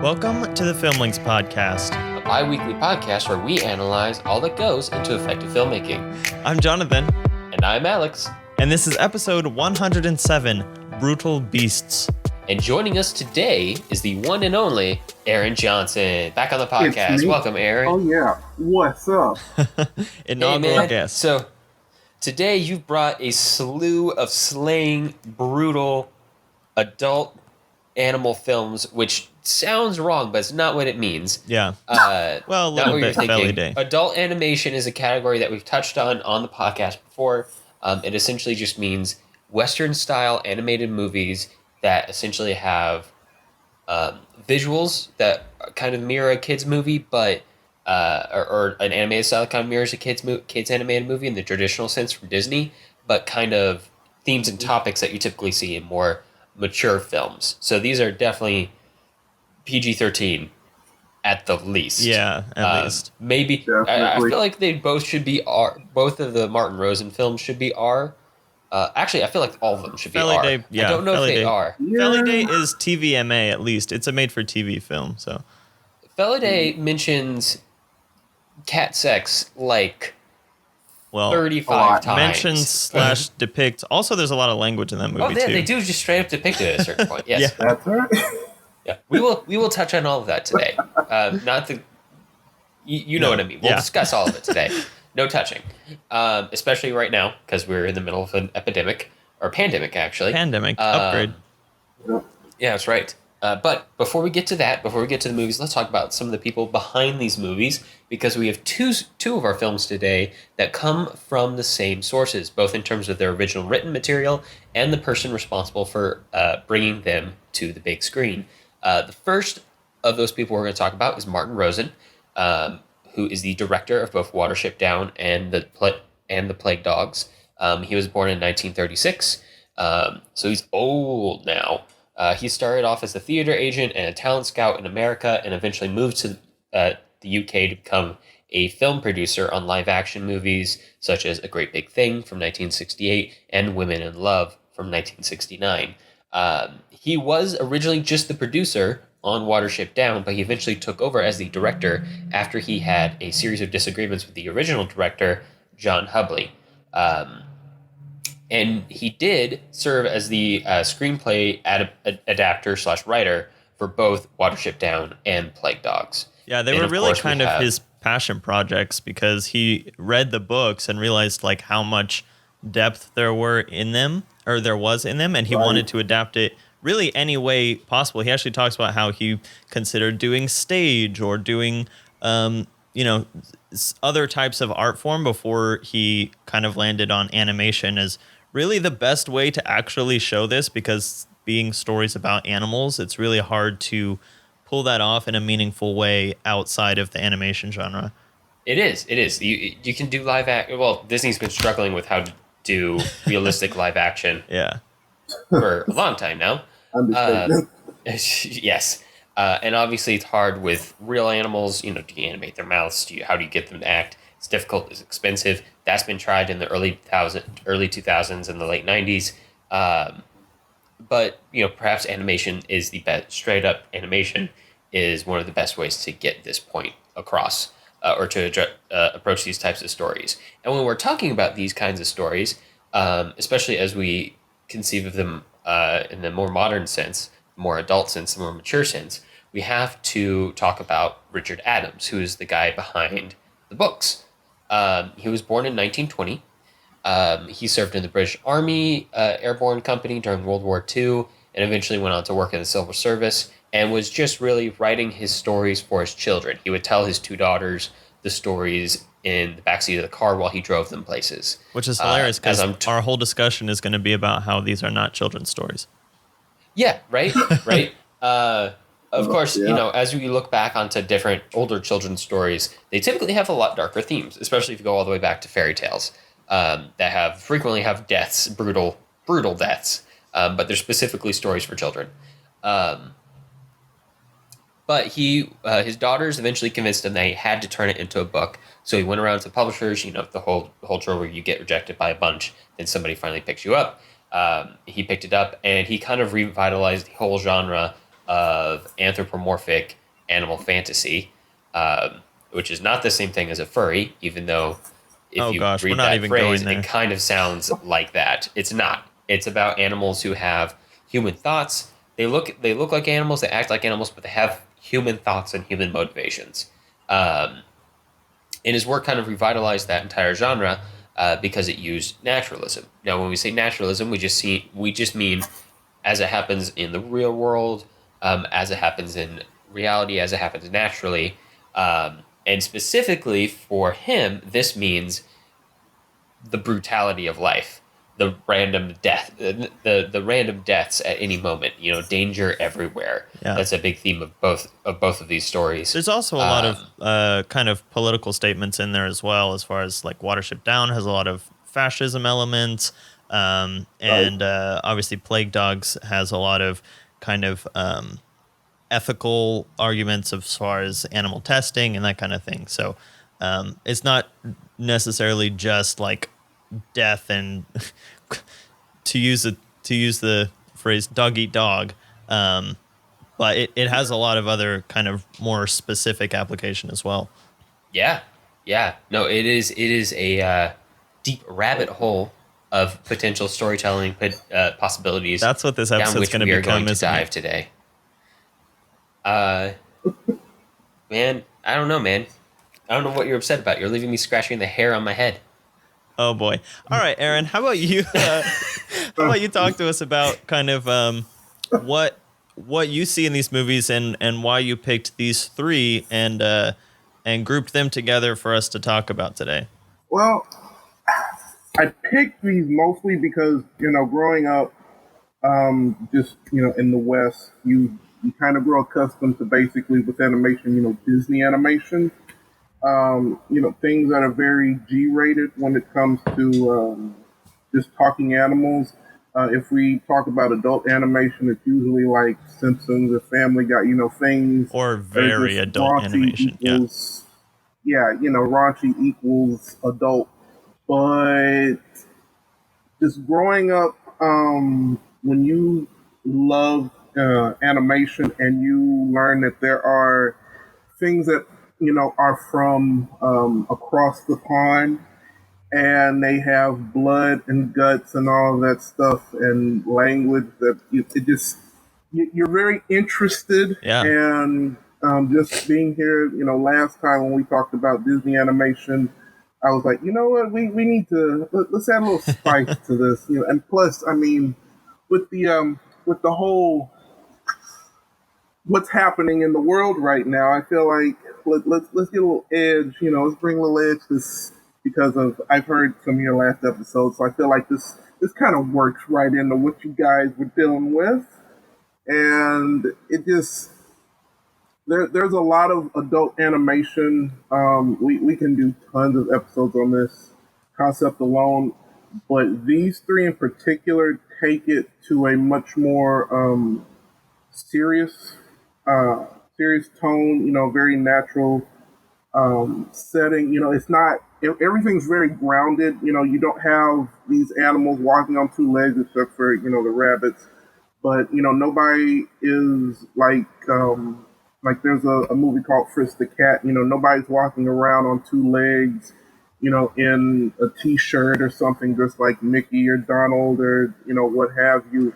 Welcome to the Filmlings podcast. A bi-weekly podcast where we analyze all that goes into effective filmmaking. I'm Jonathan. And I'm Alex. And this is episode 107, Brutal Beasts. And joining us today is the one and only Aaron Johnson. Back on the podcast. Welcome, Aaron. Oh, yeah. What's up? Inaugural guest. So today you've brought a slew of slaying, brutal, adult animal films, which sounds wrong, but it's not what it means. Yeah. Well, a little bit Felidae. Adult animation is a category that we've touched on the podcast before. It essentially just means Western-style animated movies that essentially have visuals that kind of mirror a kid's movie, but or an animated style that kind of mirrors a kid's animated movie in the traditional sense from Disney, but kind of themes and topics that you typically see in more mature films. So these are definitely PG-13 at the least. Yeah, at least. Maybe. I feel like they both should be R. Both of the Martin Rosen films should be R. Actually, I feel like all of them should be Felidae, R. Yeah, I don't know Felidae. if they are. Yeah. Felidae is TVMA at least. It's a made-for-TV film, so. Felidae mentions cat sex like 35 times. Mentions / depicts. Also, there's a lot of language in that movie, too. They do just straight up depict it at a certain point. Yes. Yeah. That's right. Yeah. We will touch on all of that today. Not the... You know what I mean. We'll discuss all of it today. No touching. Especially right now, because we're in the middle of an epidemic. Or pandemic, actually. Upgrade. Yeah, that's right. But before we get to that, before we get to the movies, let's talk about some of the people behind these movies, because we have two of our films today that come from the same sources, both in terms of their original written material and the person responsible for bringing them to the big screen. The first of those people we're going to talk about is Martin Rosen, who is the director of both Watership Down and the Plague Dogs. He was born in 1936, so he's old now. He started off as a theater agent and a talent scout in America, and eventually moved to the UK to become a film producer on live-action movies such as A Great Big Thing from 1968 and Women in Love from 1969. He was originally just the producer on Watership Down, but he eventually took over as the director after he had a series of disagreements with the original director, John Hubley. And he did serve as the screenplay adapter / writer for both Watership Down and Plague Dogs. Yeah, they were really kind of his passion projects, because he read the books and realized like how much depth there was in them, and he wanted to adapt it really any way possible. He actually talks about how he considered doing stage or doing other types of art form before he kind of landed on animation as really the best way to actually show this, because being stories about animals, it's really hard to pull that off in a meaningful way outside of the animation genre. It is. You can do live action. Well, Disney's been struggling with how to do realistic live action for a long time now. Yes. And obviously it's hard with real animals. Do you animate their mouths? How do you get them to act? It's difficult. It's expensive. That's been tried in the early 2000s and the late 90s. But perhaps animation is the best. Straight up animation is one of the best ways to get this point across, or to approach these types of stories. And when we're talking about these kinds of stories, especially as we conceive of them in the more modern sense, more adult sense, the more mature sense, we have to talk about Richard Adams, who is the guy behind the books. He was born in 1920. He served in the British Army Airborne Company during World War II, and eventually went on to work in the Civil Service, and was just really writing his stories for his children. He would tell his two daughters the stories in the backseat of the car while he drove them places. Which is hilarious, because our whole discussion is going to be about how these are not children's stories. Yeah, right? Of course, as we look back onto different older children's stories, they typically have a lot darker themes, especially if you go all the way back to fairy tales that frequently have deaths, brutal deaths, but they're specifically stories for children. But his daughters eventually convinced him that he had to turn it into a book. So he went around to publishers, the whole trope where you get rejected by a bunch, then somebody finally picks you up. He picked it up, and he kind of revitalized the whole genre of anthropomorphic animal fantasy, which is not the same thing as a furry, even though if Oh you gosh, we're read not that even phrase, going it there. kind of sounds like that. It's not. It's about animals who have human thoughts. They look like animals, they act like animals, but they have human thoughts and human motivations. Um, and his work kind of revitalized that entire genre because it used naturalism. Now, when we say naturalism, we just mean as it happens in the real world, as it happens in reality, as it happens naturally, and specifically for him, this means the brutality of life, the random death, the random deaths at any moment. Danger everywhere. Yeah. That's a big theme of both of these stories. There's also a lot of kind of political statements in there as well, as far as like Watership Down has a lot of fascism elements. And obviously Plague Dogs has a lot of kind of ethical arguments as far as animal testing and that kind of thing. So it's not necessarily just like death and to use the phrase dog eat dog. But it has a lot of other kind of more specific application as well. Yeah, yeah. No, it is a deep rabbit hole of potential storytelling possibilities That's what this down episode's which going to we are going become, to isn't dive it? today. Man, I don't know, man. I don't know what you're upset about. You're leaving me scratching the hair on my head. Oh boy. All right, Aaron, how about you? How about you talk to us about kind of what you see in these movies and why you picked these three and grouped them together for us to talk about today. Well, I picked these mostly because growing up, just in the West, you kind of grow accustomed to basically with animation, Disney animation, things that are very G-rated when it comes to just talking animals. If we talk about adult animation, it's usually like Simpsons or Family Guy, things Or that are very just adult raunchy animation. Yeah. equals, yeah, raunchy equals adult. But just growing up, when you love animation and you learn that there are things that are from across the pond, and they have blood and guts and all of that stuff and language that it just you're very interested. Yeah. And just being here, last time when we talked about Disney animation, I was like, you know what, we need to let's add a little spice to this, and plus, I mean, with the whole what's happening in the world right now, I feel like let's get a little edge. Let's bring a little edge. This because of I've heard some of your last episodes, so I feel like this kind of works right into what you guys were dealing with, and it just there's a lot of adult animation. We can do tons of episodes on this concept alone, but these three in particular take it to a much more serious serious tone, very natural setting. It's not, everything's very grounded. You don't have these animals walking on two legs except for, the rabbits. But, nobody is like there's a movie called Frisk the Cat. Nobody's walking around on two legs, in a t shirt or something, just like Mickey or Donald or, what have you.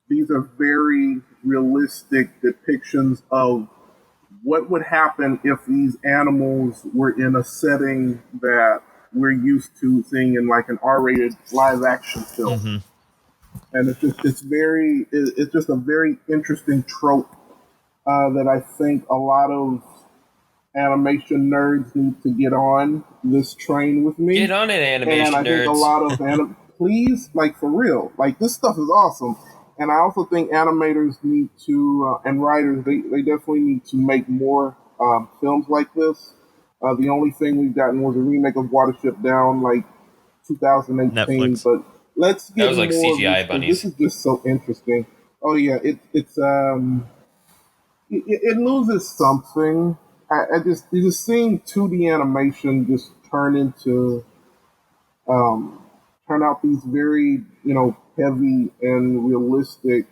These are very realistic depictions of what would happen if these animals were in a setting that we're used to seeing in like an R-rated live action film. Mm-hmm. And it's just a very interesting trope that I think a lot of animation nerds need to get on this train with me. Get on it, animation And I think a nerds. lot of please, like for real, like this stuff is awesome. And I also think animators need to and writers they definitely need to make more films like this. The only thing we've gotten was a remake of Watership Down, like 2018. Netflix. But let's That get was like more CGI of this. bunnies. This is just so interesting. Oh yeah, it loses something. Just seeing 2D animation just um, turn out these very heavy and realistic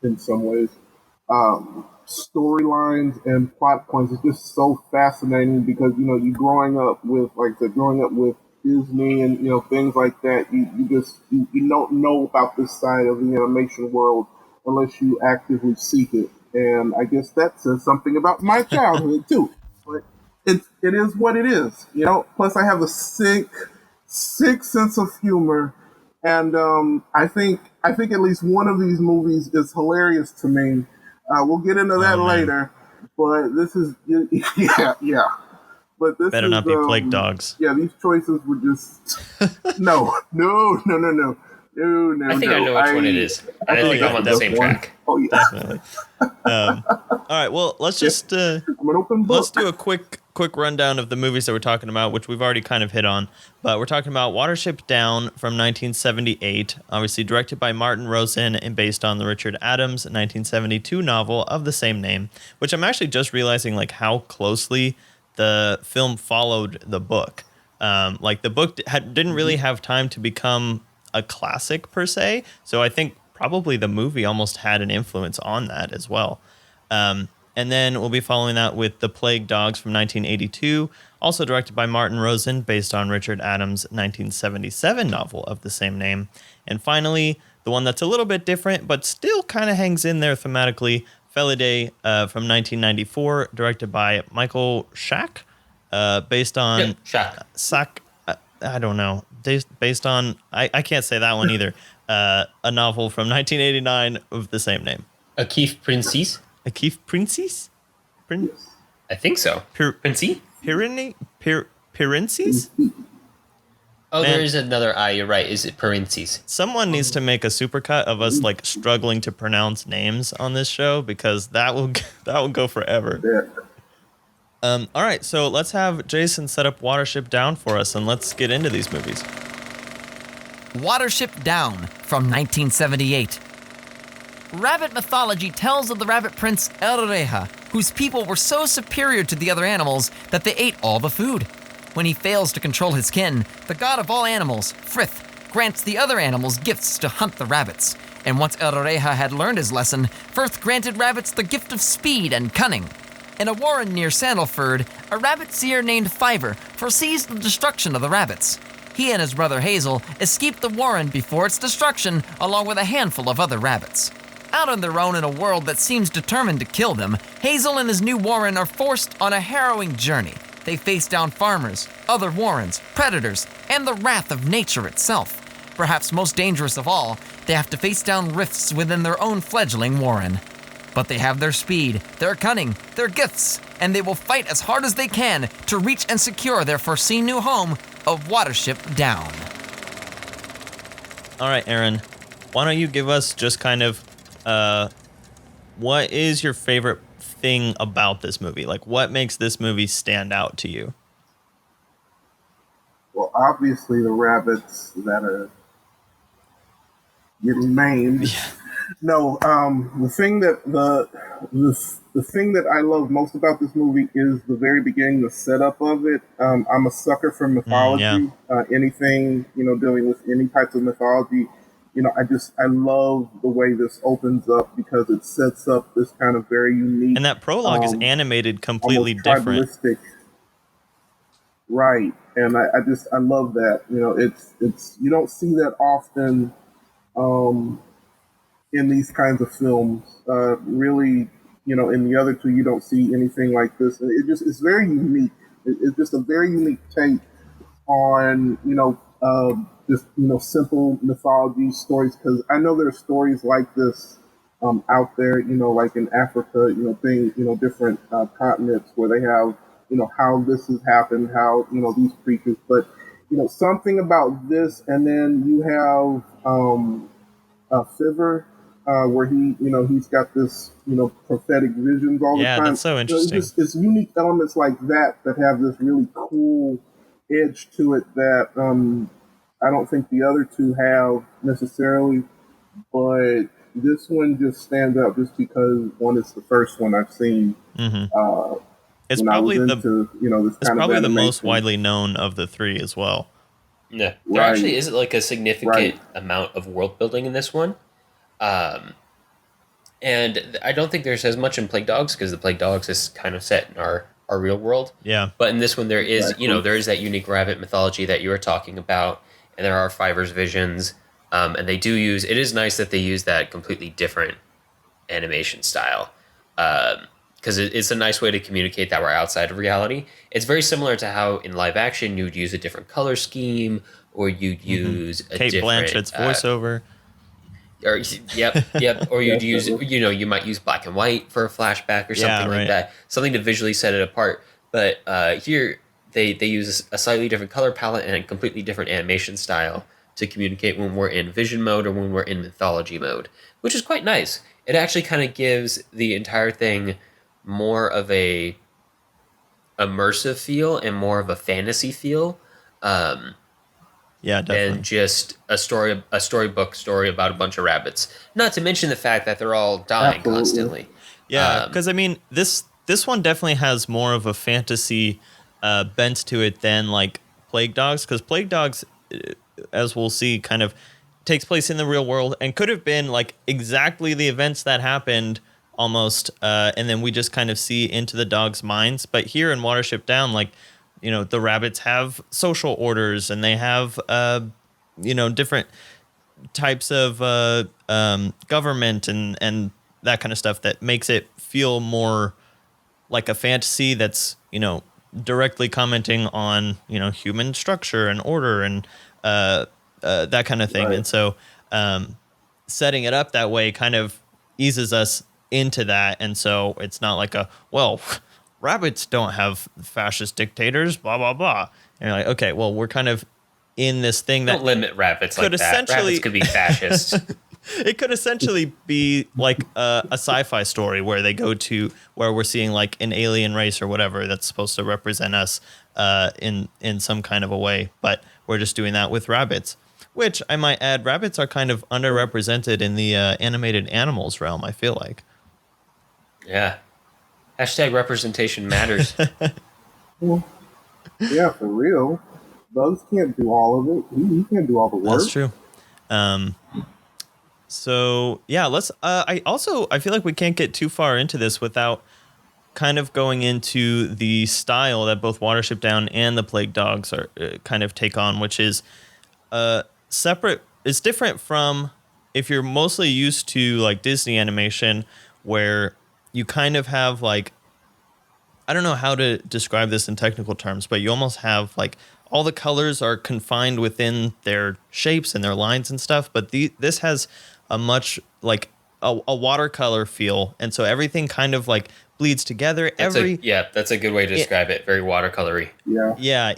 in some ways storylines and plot points. It's just so fascinating because you growing up with Disney and things like that. You don't know about this side of the animation world unless you actively seek it. And I guess that says something about my childhood too. But it is what it is. Plus I have a sick sense of humor, and I think at least one of these movies is hilarious to me. We'll get into that later, but this is yeah. But this better is, not be Plague Dogs. Yeah, these choices were just no. I think I know which one it is, and I think I'm on the same track. Oh yeah, Definitely. All right, well, let's just I'm an open book. let's do a quick rundown of the movies that we're talking about, which we've already kind of hit on. But we're talking about Watership Down from 1978, obviously directed by Martin Rosen and based on the Richard Adams 1972 novel of the same name, which I'm actually just realizing like how closely the film followed the book. Like the book didn't really have time to become a classic per se, so I think probably the movie almost had an influence on that as well. And then we'll be following that with The Plague Dogs from 1982, also directed by Martin Rosen, based on Richard Adams' 1977 novel of the same name. And finally, the one that's a little bit different, but still kind of hangs in there thematically, Felidae from 1994, directed by Michael Schack, based on... Schack. I don't know. Based on... I can't say that one either. A novel from 1989 of the same name. Akif Princes? Akif Princes? I think so. Princes? Princes? Oh, there is another I. You're right. Is it Princes? Someone needs to make a supercut of us like struggling to pronounce names on this show because that will go forever. Yeah. All right, so let's have Jason set up Watership Down for us, and let's get into these movies. Watership Down from 1978. Rabbit mythology tells of the rabbit prince El-Reha, whose people were so superior to the other animals that they ate all the food. When he fails to control his kin, the god of all animals, Frith, grants the other animals gifts to hunt the rabbits. And once El-Reha had learned his lesson, Frith granted rabbits the gift of speed and cunning. In a warren near Sandalford, a rabbit seer named Fiver foresees the destruction of the rabbits. He and his brother Hazel escape the warren before its destruction, along with a handful of other rabbits. Out on their own in a world that seems determined to kill them, Hazel and his new warren are forced on a harrowing journey. They face down farmers, other warrens, predators, and the wrath of nature itself. Perhaps most dangerous of all, they have to face down rifts within their own fledgling warren. But they have their speed, their cunning, their gifts, and they will fight as hard as they can to reach and secure their foreseen new home of Watership Down. All right, Aaron, why don't you give us just kind of what is your favorite thing about this movie? Like, what makes this movie stand out to you? Well, obviously the rabbits that are getting named. Yeah. No, the thing that I love most about this movie is the very beginning, the setup of it. I'm a sucker for mythology. Anything dealing with any types of mythology. I love the way this opens up because it sets up this kind of very unique. And that prologue is animated completely different. Right, and I love that. It's you don't see that often. In these kinds of films, really, in the other two, you don't see anything like this. It's very unique. It's just a very unique take on, just, simple mythology stories. Because I know there are stories like this out there, like in Africa, different continents where they have, how this has happened, how, these creatures. But, something about this, and then you have Fiver, where he's got this, prophetic visions all the time. Yeah, that's so interesting. It's unique elements like that have this really cool edge to it that I don't think the other two have necessarily, but this one just stands out just because one is the first one I've seen. Mm-hmm. It's probably the most widely widely known of the three as well. Yeah, there actually is like a significant amount of world building in this one. And I don't think there's as much in Plague Dogs because the Plague Dogs is kind of set in our real world. Yeah. But in this one, there is, there is that unique rabbit mythology that you were talking about, and there are Fiverr's visions, and they do use. It is nice that they use that completely different animation style, because it's a nice way to communicate that we're outside of reality. It's very similar to how in live action you'd use a different color scheme, or you'd use a Kate different Blanchett's voiceover. Or yep. Or you'd use, you might use black and white for a flashback or something like that, something to visually set it apart. But here they use a slightly different color palette and a completely different animation style to communicate when we're in vision mode or when we're in mythology mode, which is quite nice. It actually kind of gives the entire thing more of a immersive feel and more of a fantasy feel. Yeah, definitely. And just a storybook story about a bunch of rabbits. Not to mention the fact that they're all dying constantly. Yeah, because I mean, this one definitely has more of a fantasy bent to it than like Plague Dogs, because Plague Dogs, as we'll see, kind of takes place in the real world and could have been like exactly the events that happened almost, and then we just kind of see into the dogs' minds. But here in Watership Down, like, the rabbits have social orders and they have, different types of government and that kind of stuff that makes it feel more like a fantasy that's, directly commenting on, human structure and order and that kind of thing. Right. And so setting it up that way kind of eases us into that. And so it's not like rabbits don't have fascist dictators, blah, blah, blah. And you're like, okay, well, we're kind of in this thing that... Don't limit rabbits like that. Rabbits could be fascist. It could essentially be like a sci-fi story where they go to where we're seeing like an alien race or whatever that's supposed to represent us in some kind of a way. But we're just doing that with rabbits, which I might add, rabbits are kind of underrepresented in the animated animals realm, I feel like. Yeah. Hashtag representation matters. Well, yeah, for real. Bugs can't do all of it. He can't do all the work. That's true. So yeah, let's. I feel like we can't get too far into this without kind of going into the style that both Watership Down and the Plague Dogs are kind of take on, which is separate. It's different from if you're mostly used to like Disney animation, where you kind of have like, I don't know how to describe this in technical terms, but you almost have like all the colors are confined within their shapes and their lines and stuff. But this has a much like a watercolor feel. And so everything kind of like bleeds together. That's a good way to describe it. Very watercolory. Yeah. Yeah.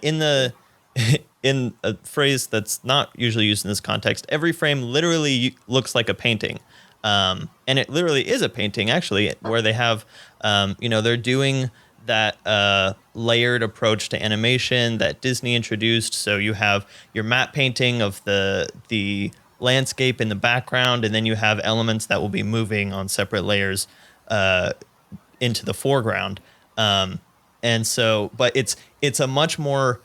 In a phrase that's not usually used in this context, every frame literally looks like a painting. And it literally is a painting, actually, where they have, they're doing that layered approach to animation that Disney introduced. So you have your matte painting of the landscape in the background, and then you have elements that will be moving on separate layers into the foreground. And so, but it's a much more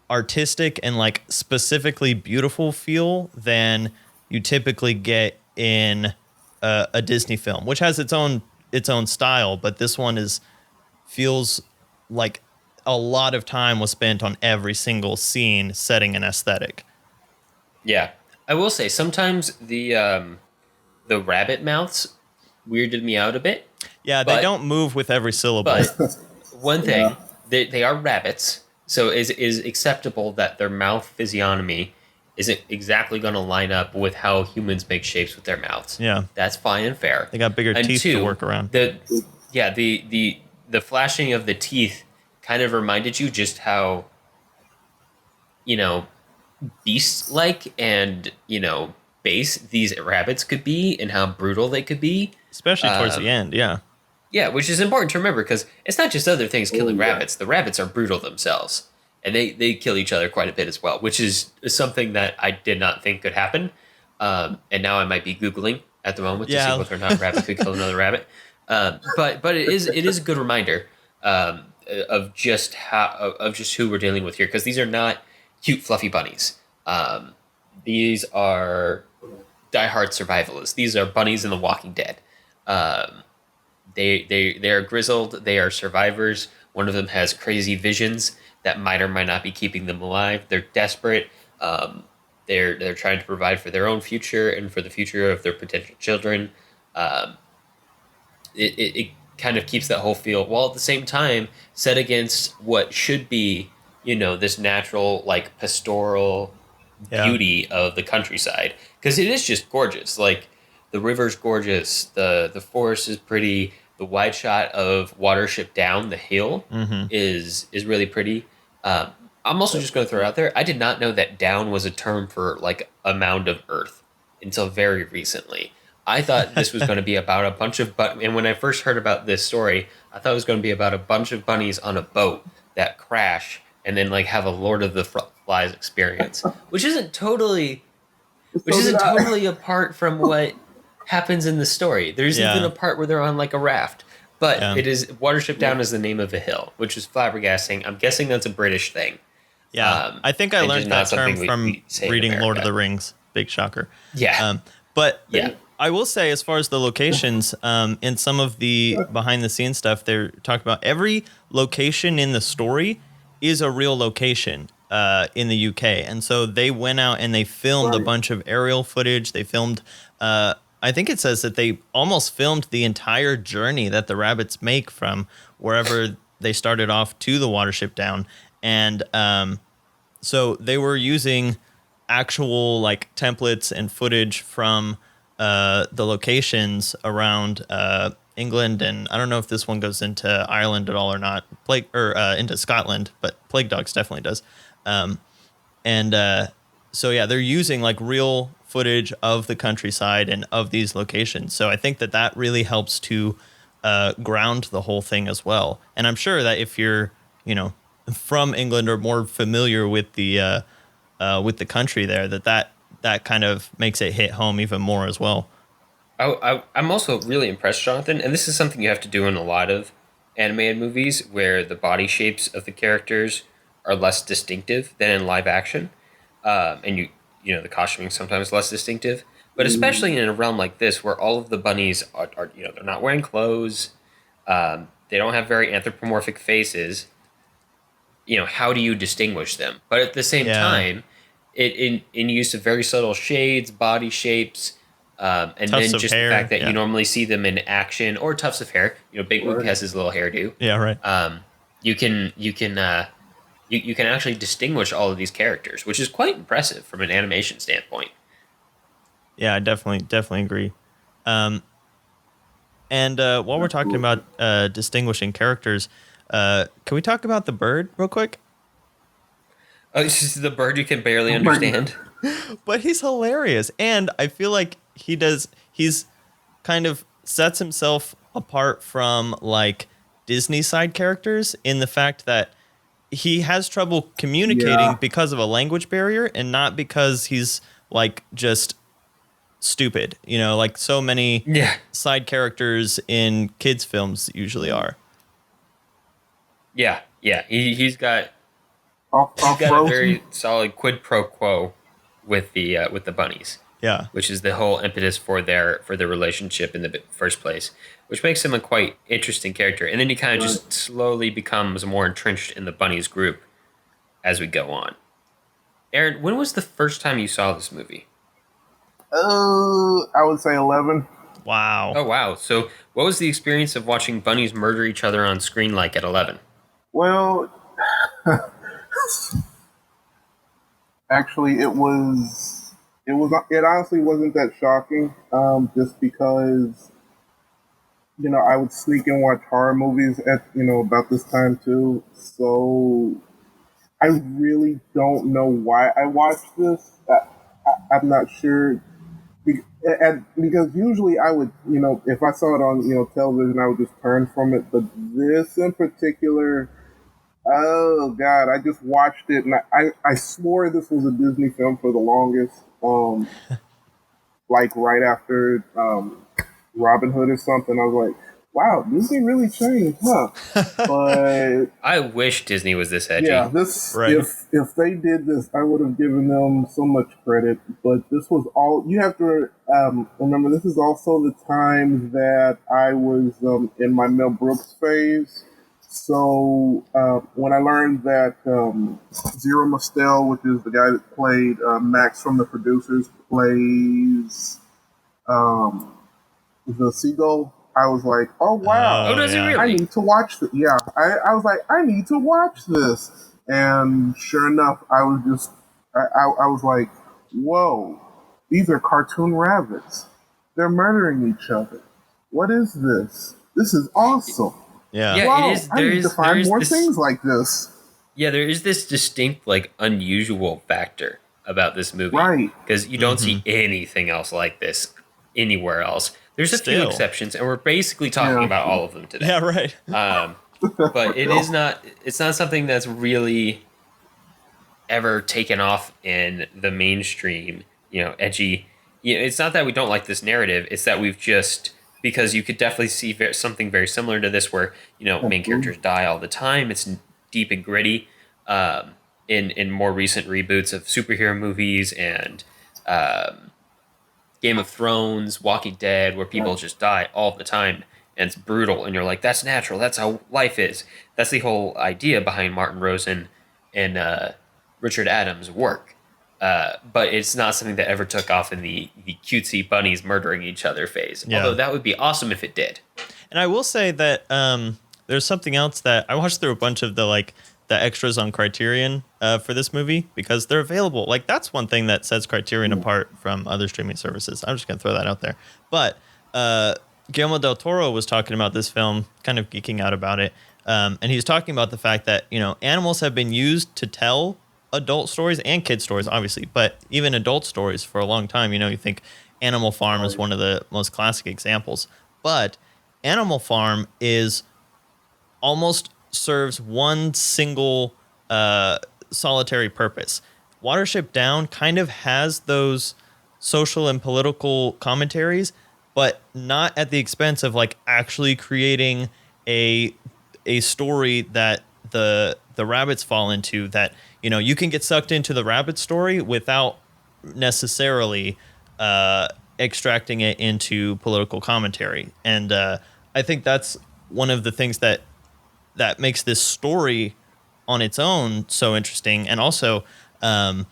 artistic and like specifically beautiful feel than you typically get in a Disney film, which has its own style, but this one feels like a lot of time was spent on every single scene setting an aesthetic. Yeah, I will say sometimes the rabbit mouths weirded me out a bit. Yeah, they don't move with every syllable. But one thing, they are rabbits, so it is acceptable that their mouth physiognomy isn't exactly going to line up with how humans make shapes with their mouths. Yeah, that's fine and fair. They got bigger teeth to work around. The flashing of the teeth kind of reminded you just how, beast-like and base these rabbits could be and how brutal they could be, especially towards the end. Yeah, which is important to remember because it's not just other things killing rabbits. The rabbits are brutal themselves. And they kill each other quite a bit as well, which is something that I did not think could happen. And now I might be Googling at the moment to see whether or not a rabbit could kill another rabbit. But it is a good reminder of just who we're dealing with here, because these are not cute fluffy bunnies. These are diehard survivalists. These are bunnies in The Walking Dead. Um, they are grizzled. They are survivors. One of them has crazy visions that might or might not be keeping them alive. They're desperate. They're trying to provide for their own future and for the future of their potential children. Um, it kind of keeps that whole feel, while at the same time set against what should be, this natural, like, pastoral Yeah. beauty of the countryside, because it is just gorgeous. Like, the river's gorgeous, the forest is pretty, the wide shot of Watership Down, the hill, Mm-hmm. is really pretty. I'm also just going to throw out there, I did not know that down was a term for, like, a mound of earth until very recently. I thought this was going to be about a bunch of and when I first heard about this story, I thought it was going to be about a bunch of bunnies on a boat that crash and then, like, have a Lord of the Flies experience, which isn't totally apart from what happens in the story. There's even a part where they're on, like, a raft, but it is Watership Down is the name of a hill, which is flabbergasting. I'm guessing that's a British thing. Yeah, I think I and learned just that not term something from we say in reading Lord of America. the Rings. Big shocker. Yeah. But Yeah. I will say, as far as the locations, in some of the behind the scenes stuff, they're talking about every location in the story is a real location in the UK. And so they went out and they filmed a bunch of aerial footage. They filmed, I think it says that they almost filmed the entire journey that the rabbits make from wherever they started off to the Watership Down. And so they were using actual, like, templates and footage from the locations around England, and I don't know if this one goes into Ireland at all or not, into Scotland, but Plague Dogs definitely does. So yeah, they're using, like, real footage of the countryside and of these locations. So I think that really helps to ground the whole thing as well. And I'm sure that if you're, from England or more familiar with the country there, that kind of makes it hit home even more as well. I'm also really impressed, Jonathan, and this is something you have to do in a lot of animated movies where the body shapes of the characters are less distinctive than in live action, and the costuming sometimes less distinctive. But especially in a realm like this, where all of the bunnies are they're not wearing clothes, they don't have very anthropomorphic faces. How do you distinguish them? But at the same time, in use of very subtle shades, body shapes, and Tufts then of just hair, the fact that you normally see them in action, or tufts of hair. Big Whoop has his little hairdo. Yeah, right. You can actually distinguish all of these characters, which is quite impressive from an animation standpoint. Yeah, I definitely agree. And while we're talking about distinguishing characters, can we talk about the bird real quick? Oh, this is the bird you can barely understand. But he's hilarious, and I feel like he's kind of sets himself apart from, like, Disney side characters in the fact that he has trouble communicating because of a language barrier, and not because he's, like, just stupid, like so many side characters in kids films usually are. Yeah. He's got a very solid quid pro quo with the bunnies. Yeah, which is the whole impetus for their relationship in the first place, which makes him a quite interesting character. And then he kind of just slowly becomes more entrenched in the bunnies group as we go on. Aaron, when was the first time you saw this movie? I would say 11. Wow. Oh, wow. So what was the experience of watching bunnies murder each other on screen like at 11? Well, actually, it honestly wasn't that shocking, just because, I would sneak and watch horror movies at, about this time too. So I really don't know why I watched this. I'm not sure. Because usually I would, if I saw it on, television, I would just turn from it. But this in particular, oh God, I just watched it and I swore this was a Disney film for the longest. Like right after Robin Hood or something, I was like, wow, Disney really changed, huh? But I wish Disney was this edgy. yeah, this Right. if they did this, I would have given them so much credit. But this was all you have to remember. This is also the time that I was in my Mel Brooks phase. So when I learned that Zero Mostel, which is the guy that played Max from The Producers, plays um, the seagull, I was like, "Oh wow, Oh, does he yeah. really? I need to watch this." Yeah, I was like, "I need to watch this," and sure enough, I was like, "Whoa, these are cartoon rabbits. They're murdering each other. What is this? This is awesome." Yeah. Yeah, Wow, it is. I need to find more things like this. Yeah, there is this distinct, like, unusual factor about this movie. Right. Because you don't see anything else like this anywhere else. There's a few Still. exceptions, and we're basically talking Yeah. about all of them today. Yeah, right. But it's not something that's really ever taken off in the mainstream, edgy. It's not that we don't like this narrative. It's that we've just, because you could definitely see something very similar to this where, main characters die all the time. It's deep and gritty. In more recent reboots of superhero movies and Game of Thrones, Walking Dead, where people just die all the time and it's brutal, and you're like, that's natural, that's how life is. That's the whole idea behind Martin Rosen and Richard Adams' work. But it's not something that ever took off in the cutesy bunnies murdering each other phase. Yeah. Although that would be awesome if it did. And I will say that there's something else that I watched through a bunch of the extras on Criterion for this movie because they're available. Like, that's one thing that sets Criterion apart from other streaming services. I'm just going to throw that out there. But Guillermo del Toro was talking about this film, kind of geeking out about it. And he was talking about the fact that, animals have been used to tell adult stories and kid stories, obviously, but even adult stories for a long time. You think Animal Farm is one of the most classic examples. But Animal Farm is almost serves one single solitary purpose. Watership Down kind of has those social and political commentaries, but not at the expense of actually creating a story that the rabbits fall into, that you can get sucked into the rabbit story without necessarily extracting it into political commentary. And I think that's one of the things that makes this story on its own so interesting. And also, I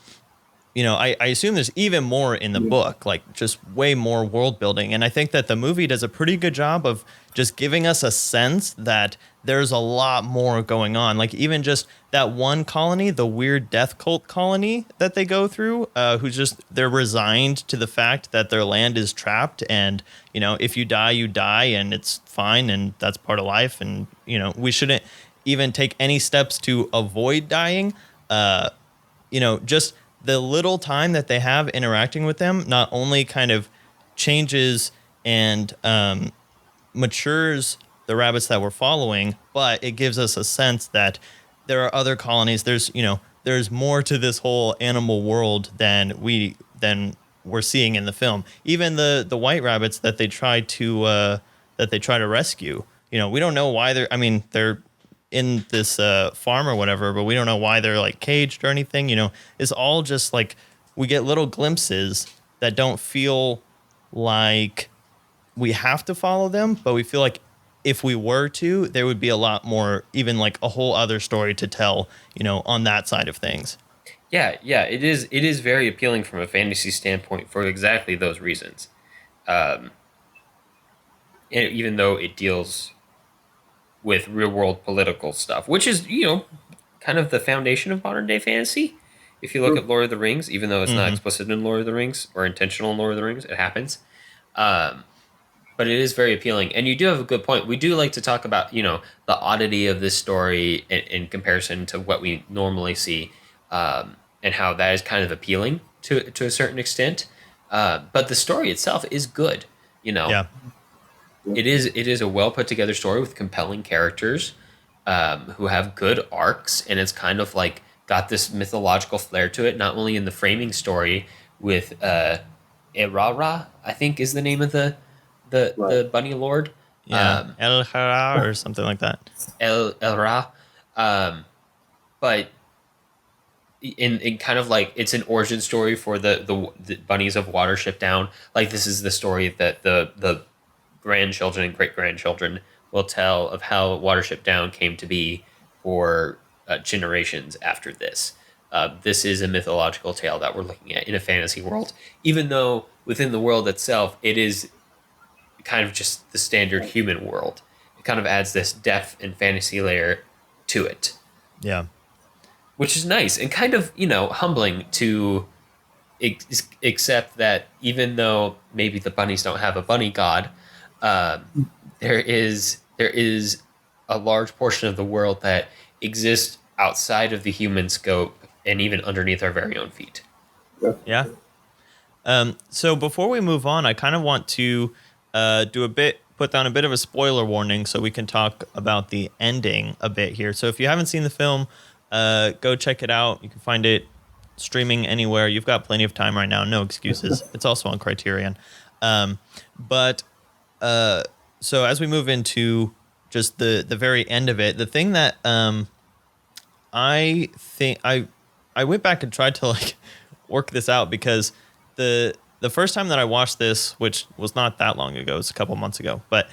assume there's even more in the book, just way more world building. And I think that the movie does a pretty good job of just giving us a sense that there's a lot more going on. Even just that one colony, the weird death cult colony that they go through, they're resigned to the fact that their land is trapped. And, if you die, you die, and it's fine. And that's part of life. And, we shouldn't even take any steps to avoid dying. Just the little time that they have interacting with them not only kind of changes and matures the rabbits that we're following, but it gives us a sense that there are other colonies. There's more to this whole animal world than we're seeing in the film. Even the white rabbits that they try to rescue. We don't know why they're in this farm or whatever, but we don't know why they're caged or anything. It's all just we get little glimpses that don't feel like we have to follow them, but we feel like if we were to, there would be a lot more, even a whole other story to tell, on that side of things. Yeah, it is very appealing from a fantasy standpoint for exactly those reasons. And even though it deals with real world political stuff, which is, kind of the foundation of modern day fantasy. If you look at Lord of the Rings, even though it's not explicit in Lord of the Rings or intentional in Lord of the Rings, it happens. But it is very appealing. And you do have a good point. We do like to talk about, the oddity of this story in comparison to what we normally see, and how that is kind of appealing to a certain extent. But the story itself is good, Yeah. It is a well put together story with compelling characters who have good arcs, and it's kind of got this mythological flair to it. Not only in the framing story with Erara, I think is the name of the bunny lord, Yeah, El Hara or something like that. El Ra. But in kind of like it's an origin story for the bunnies of Watership Down. Like this is the story that the grandchildren and great grandchildren will tell of how Watership Down came to be for generations after this. This is a mythological tale that we're looking at in a fantasy world, even though within the world itself it is kind of just the standard human world. It kind of adds this depth and fantasy layer to it. Yeah. Which is nice and kind of, humbling to accept that even though maybe the bunnies don't have a bunny god, there is a large portion of the world that exists outside of the human scope and even underneath our very own feet. Yeah. So before we move on, I kind of want to put down a bit of a spoiler warning so we can talk about the ending a bit here. So if you haven't seen the film, go check it out. You can find it streaming anywhere. You've got plenty of time right now. No excuses. It's also on Criterion. So as we move into just the very end of it, the thing that I think I went back and tried to like work this out because the first time that I watched this, which was not that long ago, it was a couple months ago, but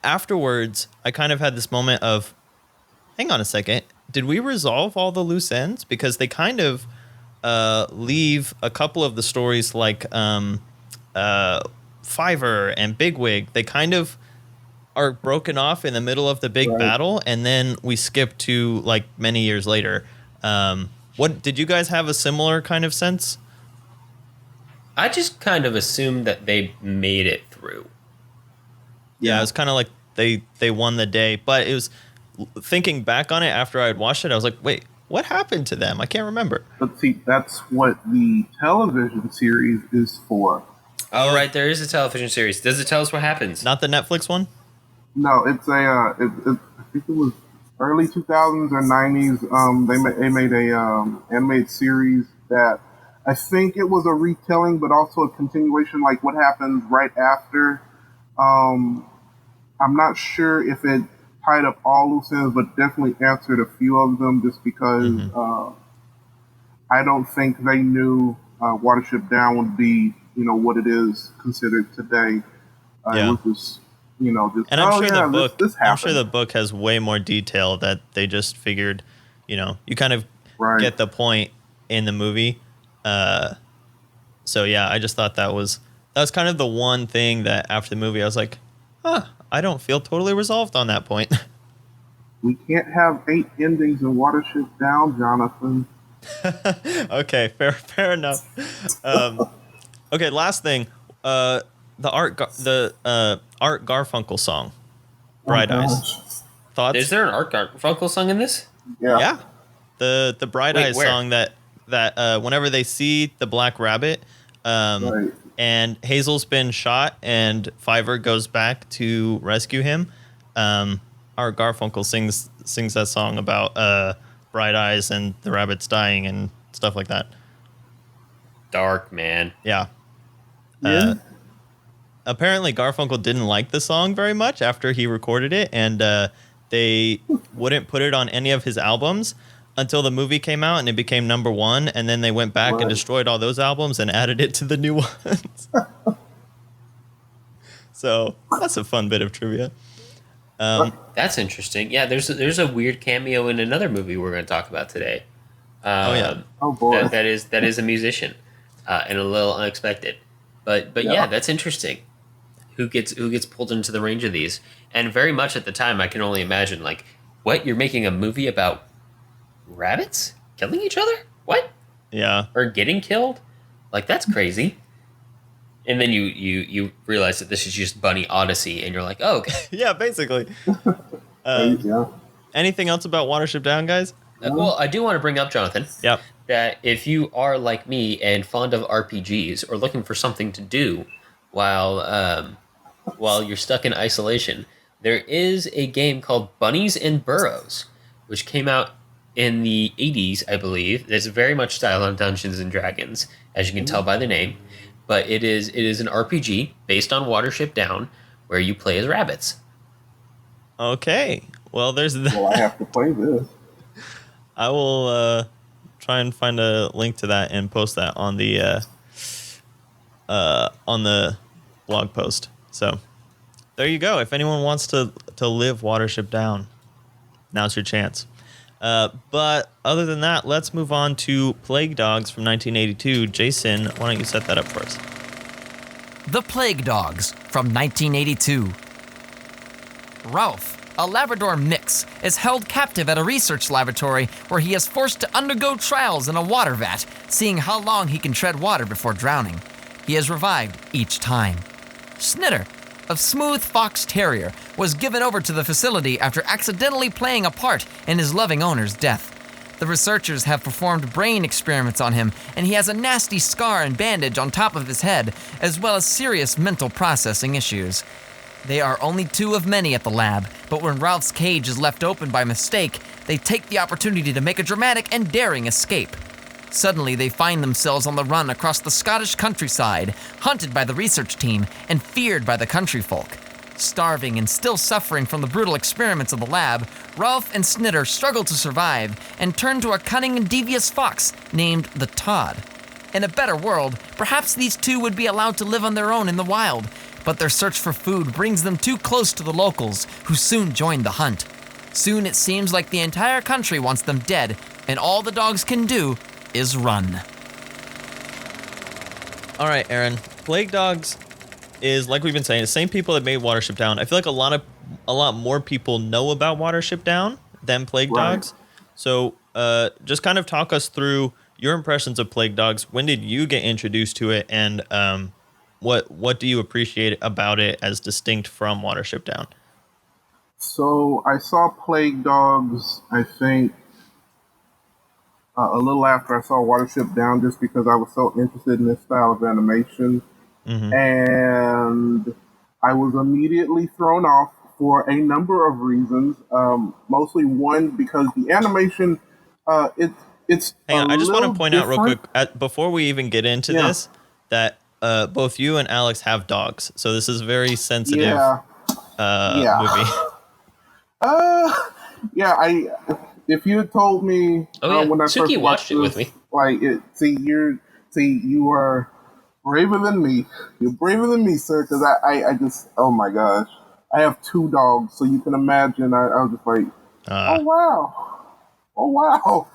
afterwards I kind of had this moment of, hang on a second, did we resolve all the loose ends? Because they kind of leave a couple of the stories like Fiverr and Bigwig. They kind of are broken off in the middle of the big battle, and then we skip to like many years later. What did you guys have a similar kind of sense? I just kind of assumed that they made it through. Yeah, it was kind of like they won the day, but it was thinking back on it after I had watched it, I was like, wait, what happened to them? I can't remember. But see, that's what the television series is for. Oh, right, there is a television series. Does it tell us what happens? Not the Netflix one? No, it's I think it was early 2000s or 90s. They made a animated series that I think it was a retelling, but also a continuation, like what happens right after. I'm not sure if it tied up all loose ends, but definitely answered a few of them just because I don't think they knew Watership Down would be, what it is considered today. Yeah. It was just, and I'm sure the book. This I'm sure the book has way more detail that they just figured. You kind of get the point in the movie. So yeah, I just thought that was kind of the one thing that after the movie I was like, I don't feel totally resolved on that point. We can't have 8 endings in Watership Down, Jonathan. Okay, fair enough. Okay, last thing. The Art Garfunkel song, Bright Eyes. Thoughts? Is there an Art Garfunkel song in this? Yeah. The Bright Eyes song that whenever they see the black rabbit, and Hazel's been shot and Fiverr goes back to rescue him, Art Garfunkel sings that song about bright eyes and the rabbits dying and stuff like that. Dark, man. Yeah. Apparently Garfunkel didn't like the song very much after he recorded it, and they wouldn't put it on any of his albums until the movie came out and it became #1, and then they went back and destroyed all those albums and added it to the new ones. So that's a fun bit of trivia. That's interesting. Yeah, there's a weird cameo in another movie we're going to talk about today. Oh boy, that is a musician, and a little unexpected, but yeah, that's interesting. Who gets pulled into the range of these? And very much at the time, I can only imagine like, what, you're making a movie about rabbits killing each other? What? Yeah. Or getting killed? Like, that's crazy. And then you realize that this is just Bunny Odyssey, and you're like, oh, okay. Yeah, basically. Anything else about Watership Down, guys? Well, I do want to bring up, Jonathan. Yep. That if you are like me and fond of RPGs or looking for something to do while you're stuck in isolation, there is a game called Bunnies and Burrows, which came out in the 80s, I believe. It's very much styled on Dungeons and Dragons, as you can tell by the name. But it is an RPG based on Watership Down, where you play as rabbits. Okay. Well, there's that. Well, I have to play this. I will try and find a link to that and post that on the blog post. So there you go. If anyone wants to live Watership Down, now's your chance. But other than that, let's move on to Plague Dogs from 1982. Jason, why don't you set that up for us? The Plague Dogs from 1982. Ralph, a Labrador mix, is held captive at a research laboratory where he is forced to undergo trials in a water vat, seeing how long he can tread water before drowning. He is revived each time. Snitter, a smooth fox terrier, was given over to the facility after accidentally playing a part in his loving owner's death. The researchers have performed brain experiments on him, and he has a nasty scar and bandage on top of his head, as well as serious mental processing issues. They are only two of many at the lab, but when Ralph's cage is left open by mistake, they take the opportunity to make a dramatic and daring escape. Suddenly, they find themselves on the run across the Scottish countryside, hunted by the research team and feared by the country folk. Starving and still suffering from the brutal experiments of the lab, Ralph and Snitter struggle to survive and turn to a cunning and devious fox named the Todd. In a better world, perhaps these two would be allowed to live on their own in the wild, but their search for food brings them too close to the locals, who soon join the hunt. Soon it seems like the entire country wants them dead, and all the dogs can do is run. All right, Aaron. Plague Dogs is, like we've been saying, the same people that made Watership Down. I feel like a lot more people know about Watership Down than Plague Dogs. So just kind of talk us through your impressions of Plague Dogs. When did you get introduced to it, and what do you appreciate about it as distinct from Watership Down? So I saw Plague Dogs, I think, a little after I saw Watership Down, just because I was so interested in this style of animation. And I was immediately thrown off for a number of reasons. Mostly one, because the animation, it's Hang on, I just want to point out real quick, before we even get into this, that both you and Alex have dogs. So this is a very sensitive movie. If you had told me when I Suki first watched it with me, you are braver than me. You're braver than me, sir. Because I just, oh my gosh, I have two dogs, so you can imagine. I was just like, oh wow.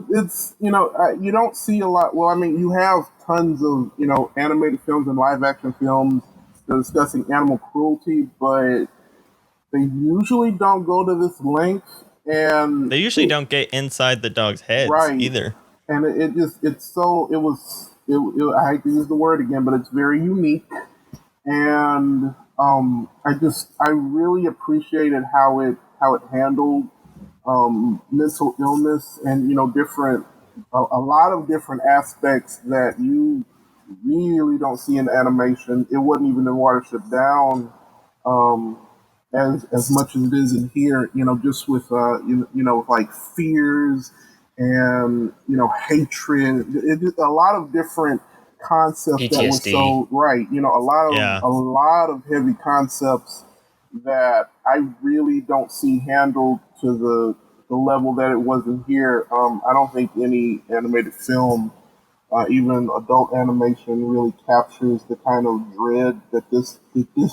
It's you don't see a lot. Well, I mean, you have tons of animated films and live action films discussing animal cruelty, but they usually don't go to this length. And they usually don't get inside the dog's heads either. And I hate to use the word again, but it's very unique. And I really appreciated how it handled mental illness and a lot of different aspects that you really don't see in animation. It wasn't even in Watership Down. As much as it is in here, just with like fears and hatred, a lot of different concepts PTSD. that was so a lot of heavy concepts that I really don't see handled to the level that it was in here. I don't think any animated film, even adult animation, really captures the kind of dread that this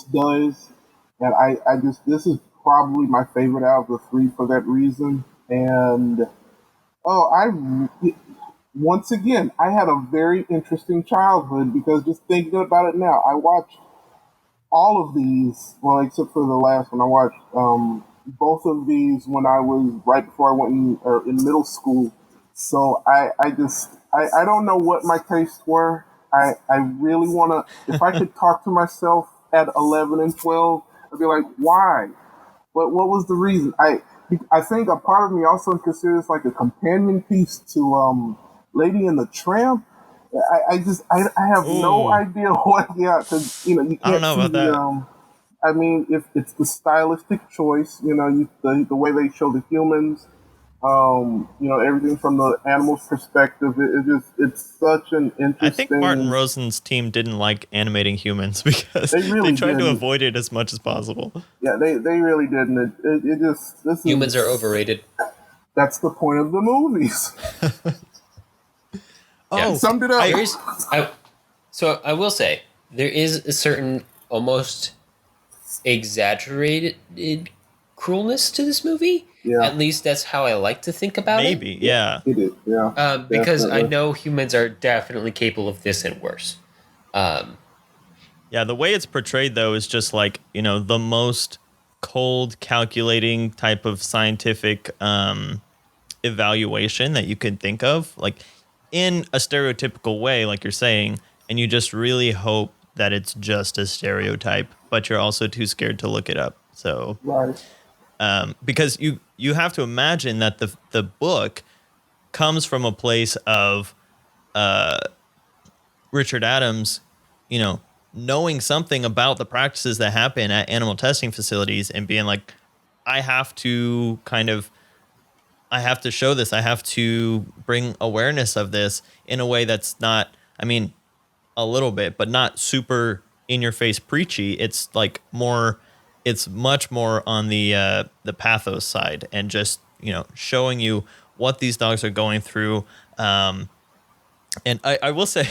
does. And this is probably my favorite out of the three for that reason. And once again, I had a very interesting childhood, because just thinking about it now, I watched all of these, well, except for the last one. I watched both of these when I was right before I went in middle school. So I don't know what my tastes were. I really want to, if I could talk to myself at 11 and 12, I'd be like, why? What was the reason? I think a part of me also considers like a companion piece to Lady and the Tramp. I have no idea what. Yeah, because you can't. I don't know about that. I mean, if it's the stylistic choice, the way they show the humans, Everything from the animal's perspective. It's such an I think interesting. Martin Rosen's team didn't like animating humans because They they really tried to didn't. avoid it as much as possible. Yeah, they really didn't. It just this Humans is are overrated. That's the point of the movies. Yeah. Summed it up. So I will say there is a certain almost exaggerated cruelness to this movie. Yeah. At least that's how I like to think about Maybe, yeah. It is. Yeah. because I Definitely. know humans are definitely capable of this and worse. Yeah, the way it's portrayed, though, is just like, the most cold, calculating type of scientific evaluation that you could think of, like in a stereotypical way, like you're saying, and you just really hope that it's just a stereotype, but you're also too scared to look it up. So, Right. because you have to imagine that the book comes from a place of Richard Adams, knowing something about the practices that happen at animal testing facilities and being like, I have to show this. I have to bring awareness of this in a way that's not, a little bit, but not super in your face preachy. It's like it's much more on the pathos side and just, showing you what these dogs are going through. And I will say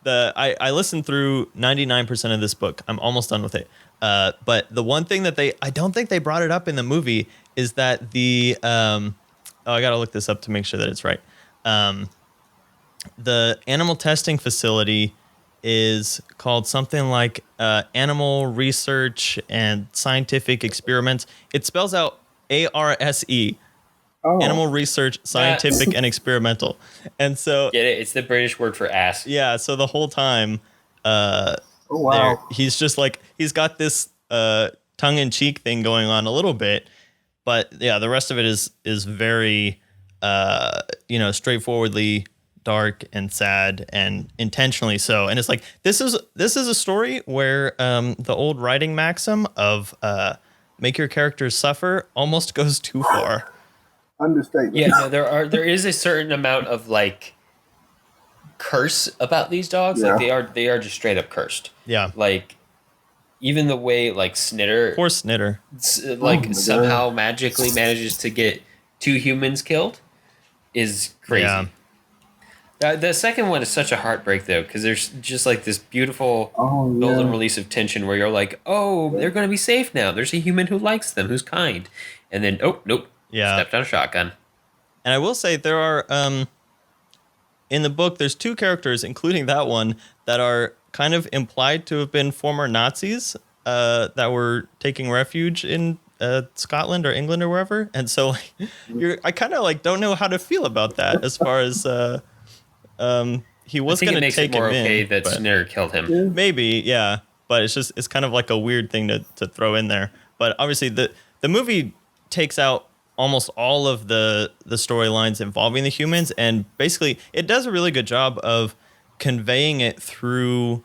I listened through 99% of this book. I'm almost done with it. But the one thing that I don't think they brought it up in the movie is that I got to look this up to make sure that it's right. The animal testing facility is called something like Animal Research and Scientific Experiments. It spells out ARSE. Oh. Animal Research, Scientific, and Experimental. And so... Get it? It's the British word for ass. Yeah, so the whole time, Oh, wow. he's just like, he's got this tongue-in-cheek thing going on a little bit, but yeah, the rest of it is very, straightforwardly dark and sad and intentionally so. And it's like, this is a story where the old writing maxim of make your characters suffer almost goes too far. Understatement. Yeah, no, there is a certain amount of like curse about these dogs. Yeah. Like they are just straight up cursed. Yeah. Like even the way like Snitter Poor Snitter. like somehow magically manages to get 2 humans killed is crazy. Yeah. The second one is such a heartbreak though, because there's just like this beautiful golden release of tension where you're like, oh, they're going to be safe now. There's a human who likes them, who's kind, and then nope, stepped on a shotgun. And I will say there are in the book there's 2 characters, including that one, that are kind of implied to have been former Nazis that were taking refuge in Scotland or England or wherever. And so I kind of like don't know how to feel about that as far as he was going to take it more him okay in, that but Snitter killed him. maybe, yeah. But it's kind of like a weird thing to throw in there. But obviously the movie takes out almost all of the storylines involving the humans, and basically it does a really good job of conveying it through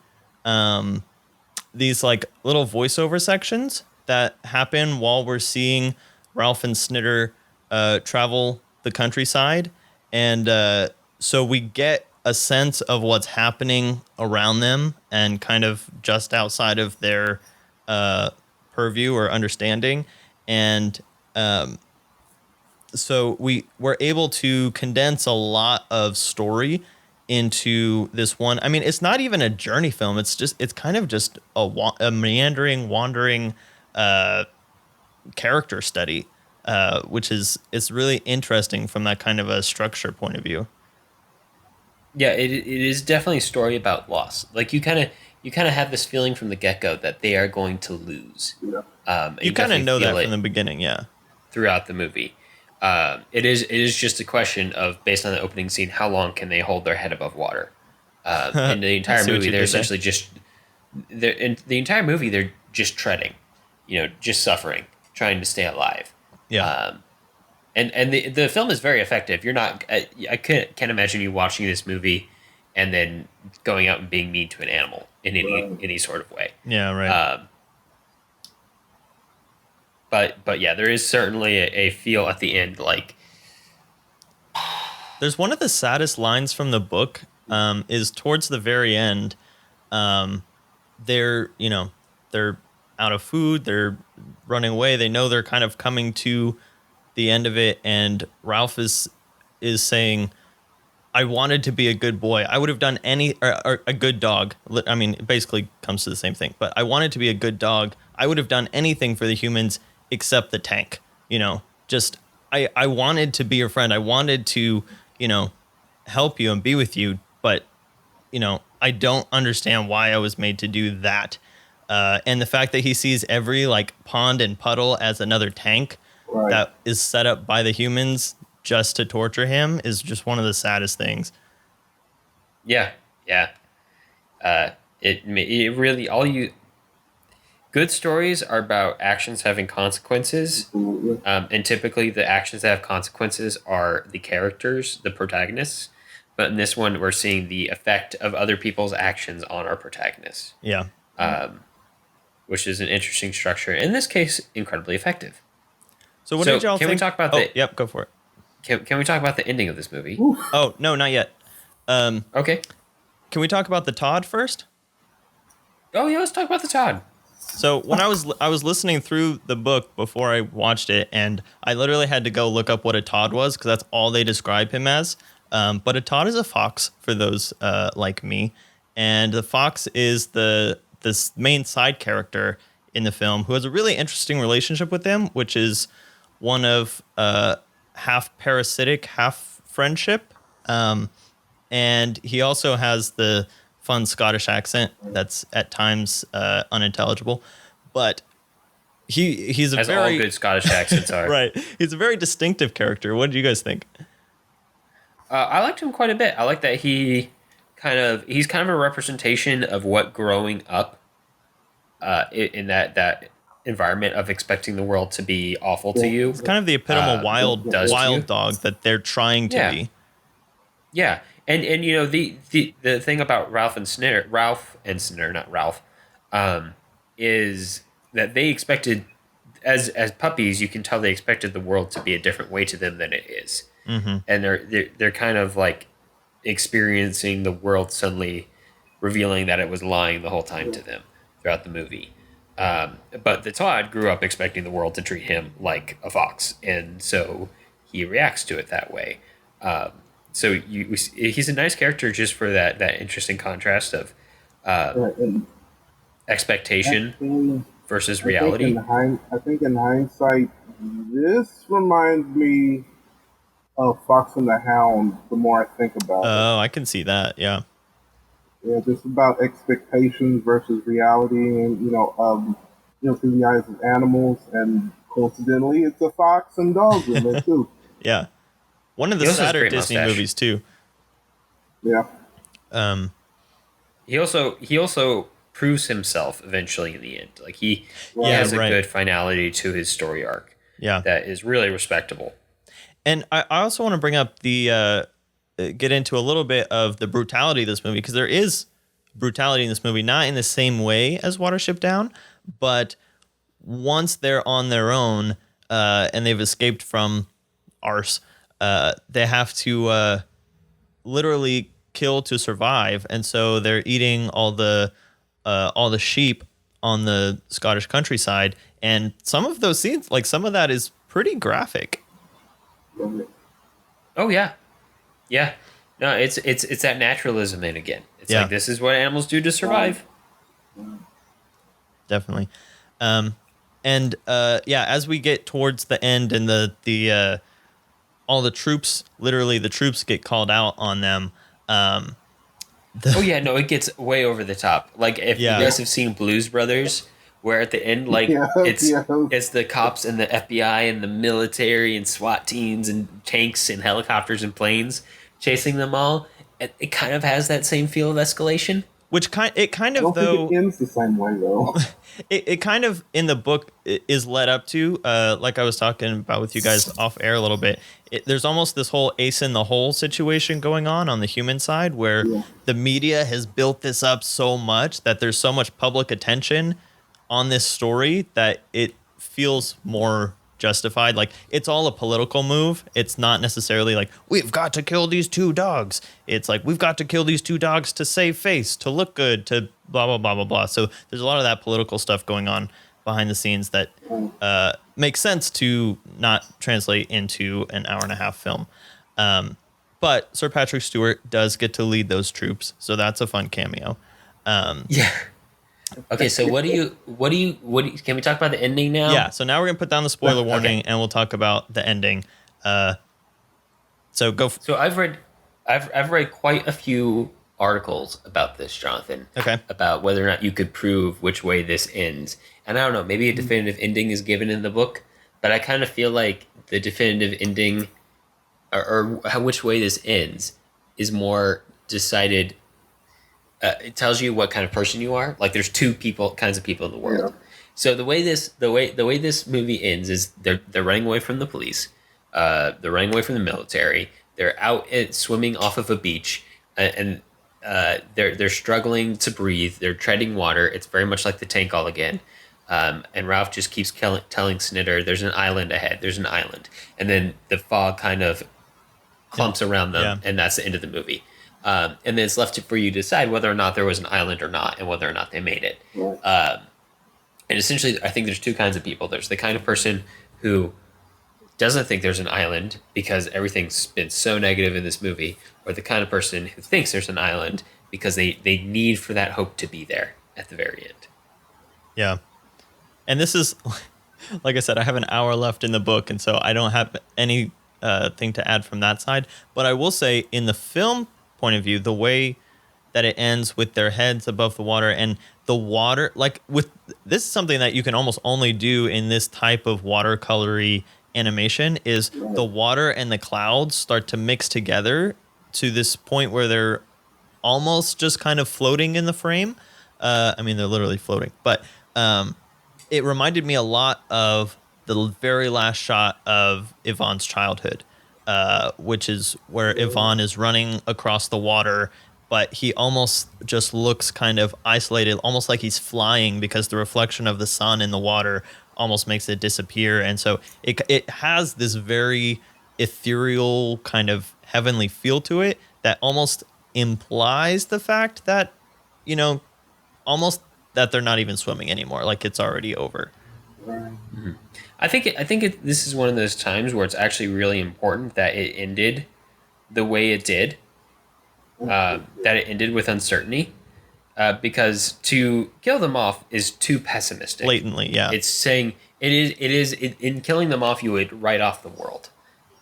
these like little voiceover sections that happen while we're seeing Ralph and Snitter travel the countryside. And so we get a sense of what's happening around them and kind of just outside of their purview or understanding. And so we're able to condense a lot of story into this one. I mean, it's not even a journey film. It's kind of just a meandering, wandering character study, which it's really interesting from that kind of a structure point of view. Yeah, it is definitely a story about loss. Like you kind of have this feeling from the get-go that they are going to lose. Yeah. You kind of know that from the beginning, yeah. Throughout the movie. It is just a question of, based on the opening scene, how long can they hold their head above water? In the entire movie, they're essentially in the entire movie, they're just treading, just suffering, trying to stay alive. Yeah. And the film is very effective. You're not, I can't imagine you watching this movie and then going out and being mean to an animal in any sort of way. Yeah, right. But yeah, there is certainly a feel at the end like There's one of the saddest lines from the book is towards the very end. They're, they're out of food. They're running away. They know they're kind of coming to the end of it. And Ralph is saying, I wanted to be a good boy. I would have done or a good dog. I mean, it basically comes to the same thing, but I wanted to be a good dog. I would have done anything for the humans except the tank, just, I wanted to be your friend. I wanted to, help you and be with you, but, I don't understand why I was made to do that. And the fact that he sees every pond and puddle as another tank that is set up by the humans just to torture him is just one of the saddest things. Yeah. It really good stories are about actions having consequences, and typically the actions that have consequences are the characters, the protagonists. But in this one, we're seeing the effect of other people's actions on our protagonists. Yeah. Which is an interesting structure. In this case, incredibly effective. So what did y'all think? Can we talk about Yep, go for it. Can we talk about the ending of this movie? Oof. Oh, no, not yet. Okay. Can we talk about the Todd first? Oh yeah, let's talk about the Todd. So when I was listening through the book before I watched it, and I literally had to go look up what a Todd was because that's all they describe him as. But a Todd is a fox for those like me, and the fox is this main side character in the film who has a really interesting relationship with him, which is one of half parasitic, half friendship, and he also has the fun Scottish accent that's at times unintelligible, but he's a as very all good Scottish accents are. right. He's a very distinctive character. What did you guys think? I liked him quite a bit. I like that he's kind of a representation of what growing up in that environment of expecting the world to be awful to you. It's kind of the epitome of wild dog that they're trying to be. Yeah. And the thing about Ralph and Snare, not Ralph, is that they expected as puppies, you can tell they expected the world to be a different way to them than it is. Mm-hmm. And they're kind of like experiencing the world suddenly revealing that it was lying the whole time to them throughout the movie. But the Todd grew up expecting the world to treat him like a fox, and so he reacts to it that way. So he's a nice character just for that interesting contrast of expectation versus reality. I think in hindsight, this reminds me of Fox and the Hound. The more I think about it, I can see that. Yeah, just about expectations versus reality, and through the eyes of animals, and coincidentally, it's a fox and dogs in there too. Yeah. One of the sadder Disney movies too. Yeah. He also proves himself eventually in the end. Like he has a good finality to his story arc. Yeah. That is really respectable. And I also want to bring up get into a little bit of the brutality of this movie, because there is brutality in this movie, not in the same way as Watership Down, but once they're on their own and they've escaped from arse, they have to literally kill to survive, and so they're eating all the sheep on the Scottish countryside, and some of those scenes, like some of that, is pretty graphic. Oh yeah. No, it's that naturalism in again. It's like this is what animals do to survive. Definitely, as we get towards the end and the all the troops, literally the troops get called out on them. It gets way over the top. Like if you guys have seen Blues Brothers, where at the end, it's the cops and the FBI and the military and SWAT teams and tanks and helicopters and planes chasing them all. It kind of has that same feel of escalation. Which it kind of I don't think it ends the same way though. It kind of in the book is led up to, like I was talking about with you guys off air a little bit. There's almost this whole ace in the hole situation going on the human side, where the media has built this up so much that there's so much public attention on this story that it feels more justified. Like, it's all a political move. It's not necessarily like, we've got to kill these 2 dogs. It's like, we've got to kill these 2 dogs to save face, to look good, to blah, blah, blah, blah, blah. So there's a lot of that political stuff going on behind the scenes that makes sense to not translate into an hour-and-a-half film. But Sir Patrick Stewart does get to lead those troops, so that's a fun cameo. Yeah. Okay, so what do you can we talk about the ending now? Yeah, so now we're gonna put down the spoiler warning, and we'll talk about the ending. So go. So I've read quite a few articles about this, Jonathan. Okay. About whether or not you could prove which way this ends, and I don't know, maybe a definitive ending is given in the book, but I kind of feel like the definitive ending, or which way this ends, is more decided. It tells you what kind of person you are. Like, there's 2 kinds of people in the world. Yeah. So the way this movie ends is they're running away from the police. They're running away from the military. They're out swimming off of a beach, and they're struggling to breathe. They're treading water. It's very much like the tank all again. And Ralph just keeps telling Snitter, "There's an island ahead. There's an island." And then the fog kind of clumps around them, and that's the end of the movie. And then it's left for you to decide whether or not there was an island or not, and whether or not they made it. And essentially, I think there's 2 kinds of people. There's the kind of person who doesn't think there's an island because everything's been so negative in this movie, or the kind of person who thinks there's an island because they need for that hope to be there at the very end. Yeah. And this is, like I said, I have an hour left in the book, and so I don't have any thing to add from that side. But I will say, in the film point of view, the way that it ends with their heads above the water, and the water, like, with this is something that you can almost only do in this type of watercolory animation, is the water and the clouds start to mix together to this point where they're almost just kind of floating in the frame. I mean, they're literally floating, but it reminded me a lot of the very last shot of Yvonne's childhood, which is where Yvonne is running across the water, but he almost just looks kind of isolated, almost like he's flying, because the reflection of the sun in the water almost makes it disappear. And so it has this very ethereal kind of heavenly feel to it that almost implies the fact that, almost that they're not even swimming anymore, like it's already over. Mm-hmm. I think this is one of those times where it's actually really important that it ended the way it did, that it ended with uncertainty, because to kill them off is too pessimistic. Blatantly, yeah. It's saying in killing them off, you would write off the world.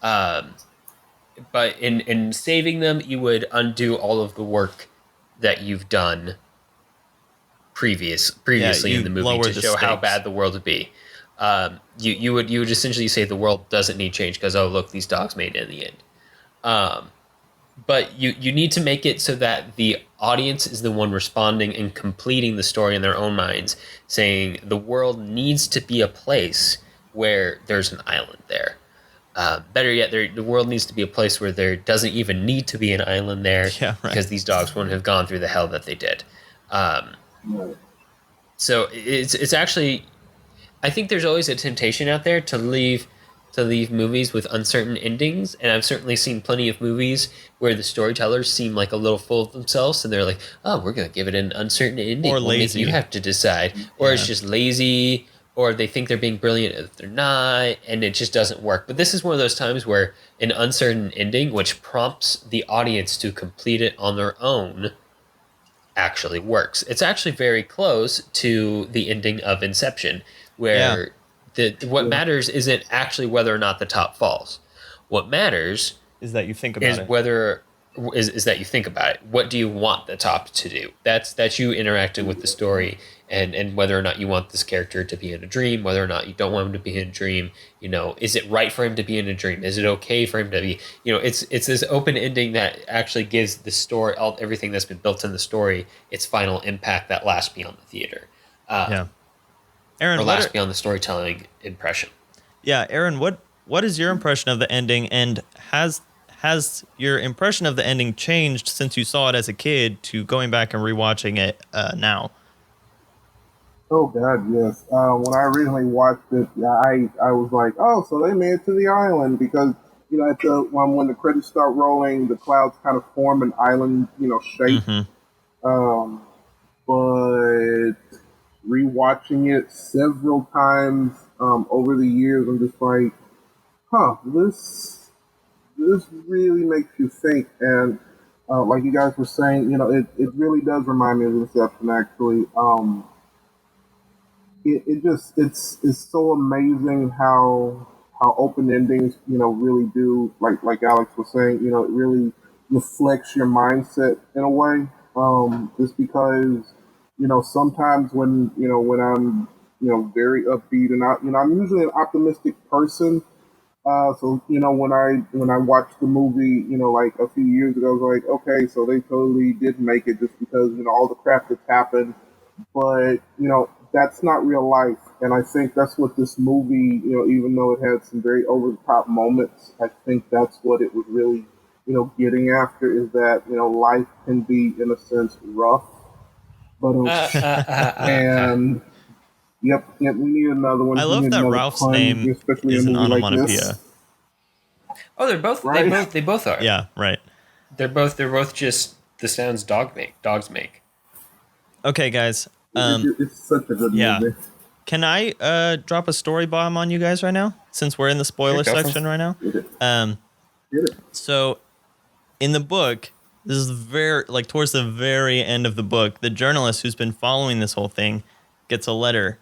But in saving them, you would undo all of the work that you've done previously in the movie to show how bad the world would be. You would essentially say the world doesn't need change because, oh, look, these dogs made it in the end. But you need to make it so that the audience is the one responding and completing the story in their own minds, saying the world needs to be a place where there's an island there. Better yet, the world needs to be a place where there doesn't even need to be an island there, because these dogs wouldn't have gone through the hell that they did. So it's actually, I think there's always a temptation out there to leave movies with uncertain endings, and I've certainly seen plenty of movies where the storytellers seem like a little full of themselves, and they're like, "Oh, we're gonna give it an uncertain ending, or lazy. You have to decide," or it's just lazy, or they think they're being brilliant if they're not, and it just doesn't work. But this is one of those times where an uncertain ending, which prompts the audience to complete it on their own, actually works. It's actually very close to the ending of Inception, where what matters isn't actually whether or not the top falls. What matters is that you think about it. Is that you think about it. What do you want the top to do? That's you interacting with the story, and whether or not you want this character to be in a dream, whether or not you don't want him to be in a dream. Is it right for him to be in a dream? Is it okay for him to be? It's this open ending that actually gives the story, everything that's been built in the story, its final impact that lasts beyond the theater. Aaron, or lasts beyond the storytelling impression. Yeah, Aaron, what is your impression of the ending, and has your impression of the ending changed since you saw it as a kid to going back and rewatching it now? Oh God, yes. When I originally watched it, I was like, oh, so they made it to the island because at the when the credits start rolling, the clouds kind of form an island shape. Mm-hmm. Um, but rewatching it several times over the years, I'm just like, huh, this really makes you think. And like you guys were saying, it really does remind me of Inception. Actually, it's so amazing how open endings really do, like Alex was saying, it really reflects your mindset in a way. Just because sometimes when I'm very upbeat, and I'm usually an optimistic person. So when I watched the movie, like a few years ago, I was like, okay, so they totally did make it just because all the crap that's happened. But that's not real life, and I think that's what this movie, even though it had some very over the top moments, I think that's what it was really getting after, is that life can be in a sense rough, but and yep, we need another one. I We love need that another Ralph's pun, name especially is in a an movie like onomatopoeia. this. Oh, they're both. Right? They both are. Yeah, right. They're both just the sounds dogs make. Okay, guys. It's such a good Yeah. movie. Can I drop a story bomb on you guys right now, since we're in the spoiler Sure, go for it. section right now? Get it. Um, Get it. so in the book, this is very towards the very end of the book, the journalist who's been following this whole thing gets a letter,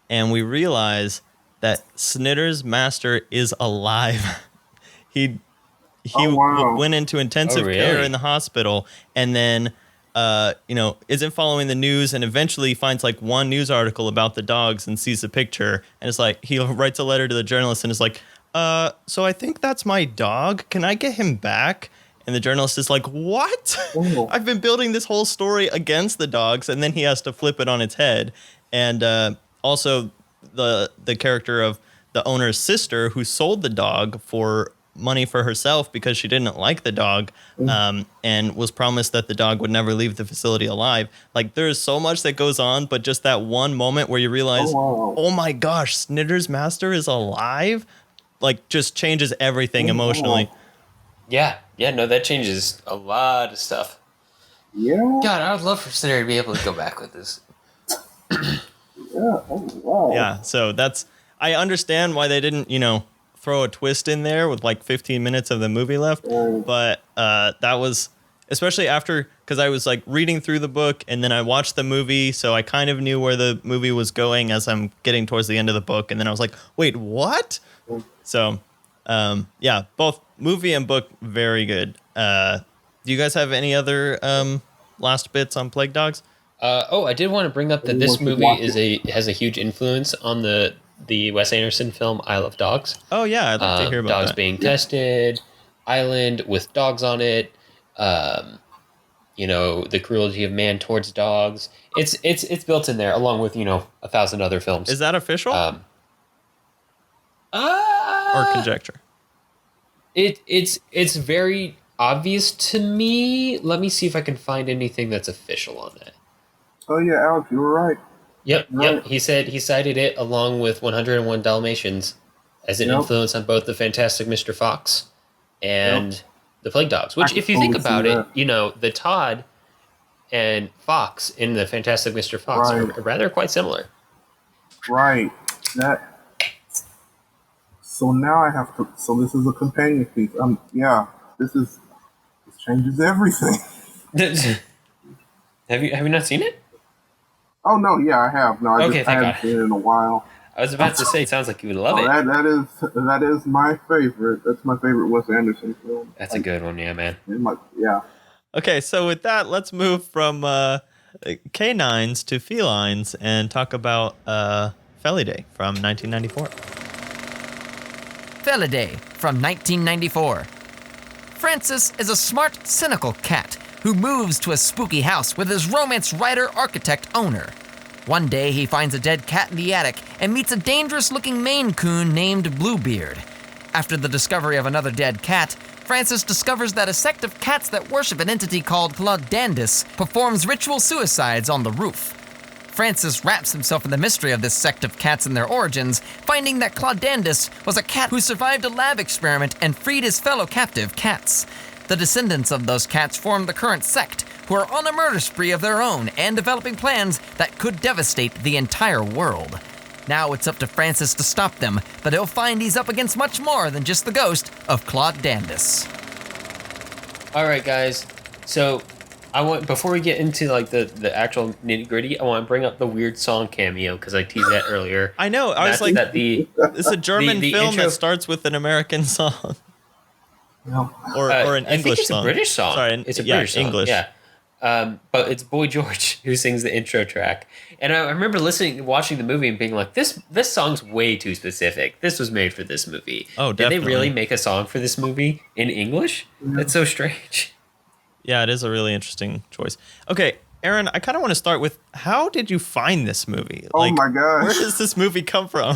and we realize that Snitter's master is alive. he Oh, wow. went into intensive Oh, really? care in the hospital, and then isn't following the news, and eventually finds like one news article about the dogs and sees a picture, and it's like he writes a letter to the journalist and is like, so I think that's my dog. Can I get him back? And the journalist is like, what? Oh. I've been building this whole story against the dogs, and then he has to flip it on its head. And also the character of the owner's sister, who sold the dog for money for herself because she didn't like the dog, and was promised that the dog would never leave the facility alive. Like, there's so much that goes on, but just that one moment where you realize, wow. my gosh, Snitter's master is alive, like, just changes everything emotionally. Wow. Yeah, no, that changes a lot of stuff. Yeah. God, I would love for Scenario to be able to go back with this. Yeah. Oh, wow. Yeah, so I understand why they didn't, throw a twist in there with like 15 minutes of the movie left. But that was, especially after, because I was like reading through the book and then I watched the movie, so I kind of knew where the movie was going as I'm getting towards the end of the book. And then I was like, wait, what? So, yeah, both movie and book, very good. Do you guys have any other last bits on Plague Dogs? I did want to bring up that this movie has a huge influence on the Wes Anderson film I Love Dogs. Oh yeah, I'd like to hear about dogs that. being tested, island with dogs on it. The cruelty of man towards dogs. It's built in there along with 1,000 other films. Is that official or conjecture? It's very obvious to me. Let me see if I can find anything that's official on that. Oh yeah, Alex, you were right. Yep. He said he cited it along with 101 Dalmatians as an influence on both the Fantastic Mr. Fox and the Plague Dogs. Which, if you think about it, the Todd and Fox in the Fantastic Mr. Fox are rather quite similar. Right. So now I have to. So this is a companion piece. Yeah. This changes everything. Have you not seen it? Oh no, yeah, I have. No, I haven't seen it in a while. I was about to say, it sounds like you would love it. That is my favorite. That's my favorite Wes Anderson film. That's a good one, yeah, man. Yeah. Okay, so with that, let's move from canines to felines and talk about Felidae from 1994. Felidae from 1994. Francis is a smart, cynical cat who moves to a spooky house with his romance writer-architect owner. One day, he finds a dead cat in the attic and meets a dangerous-looking Maine Coon named Bluebeard. After the discovery of another dead cat, Francis discovers that a sect of cats that worship an entity called Plodandus performs ritual suicides on the roof. Francis wraps himself in the mystery of this sect of cats and their origins, finding that Claudandus was a cat who survived a lab experiment and freed his fellow captive cats. The descendants of those cats form the current sect, who are on a murder spree of their own and developing plans that could devastate the entire world. Now it's up to Francis to stop them, but he'll find he's up against much more than just the ghost of Claudandus. All right, guys. So before we get into like the actual nitty gritty, I want to bring up the weird song cameo because I teased that earlier. I know. I was like, it's a German film intro, that starts with an American song. No. Or an English song. I think it's a British song. Sorry, it's a British song. English. Yeah. But it's Boy George who sings the intro track. And I remember watching the movie and being like, this song's way too specific. This was made for this movie. Oh, definitely. Did they really make a song for this movie in English? That's so strange. Yeah, it is a really interesting choice. Okay, Aaron, I kind of want to start with, how did you find this movie? Oh my gosh. Where does this movie come from?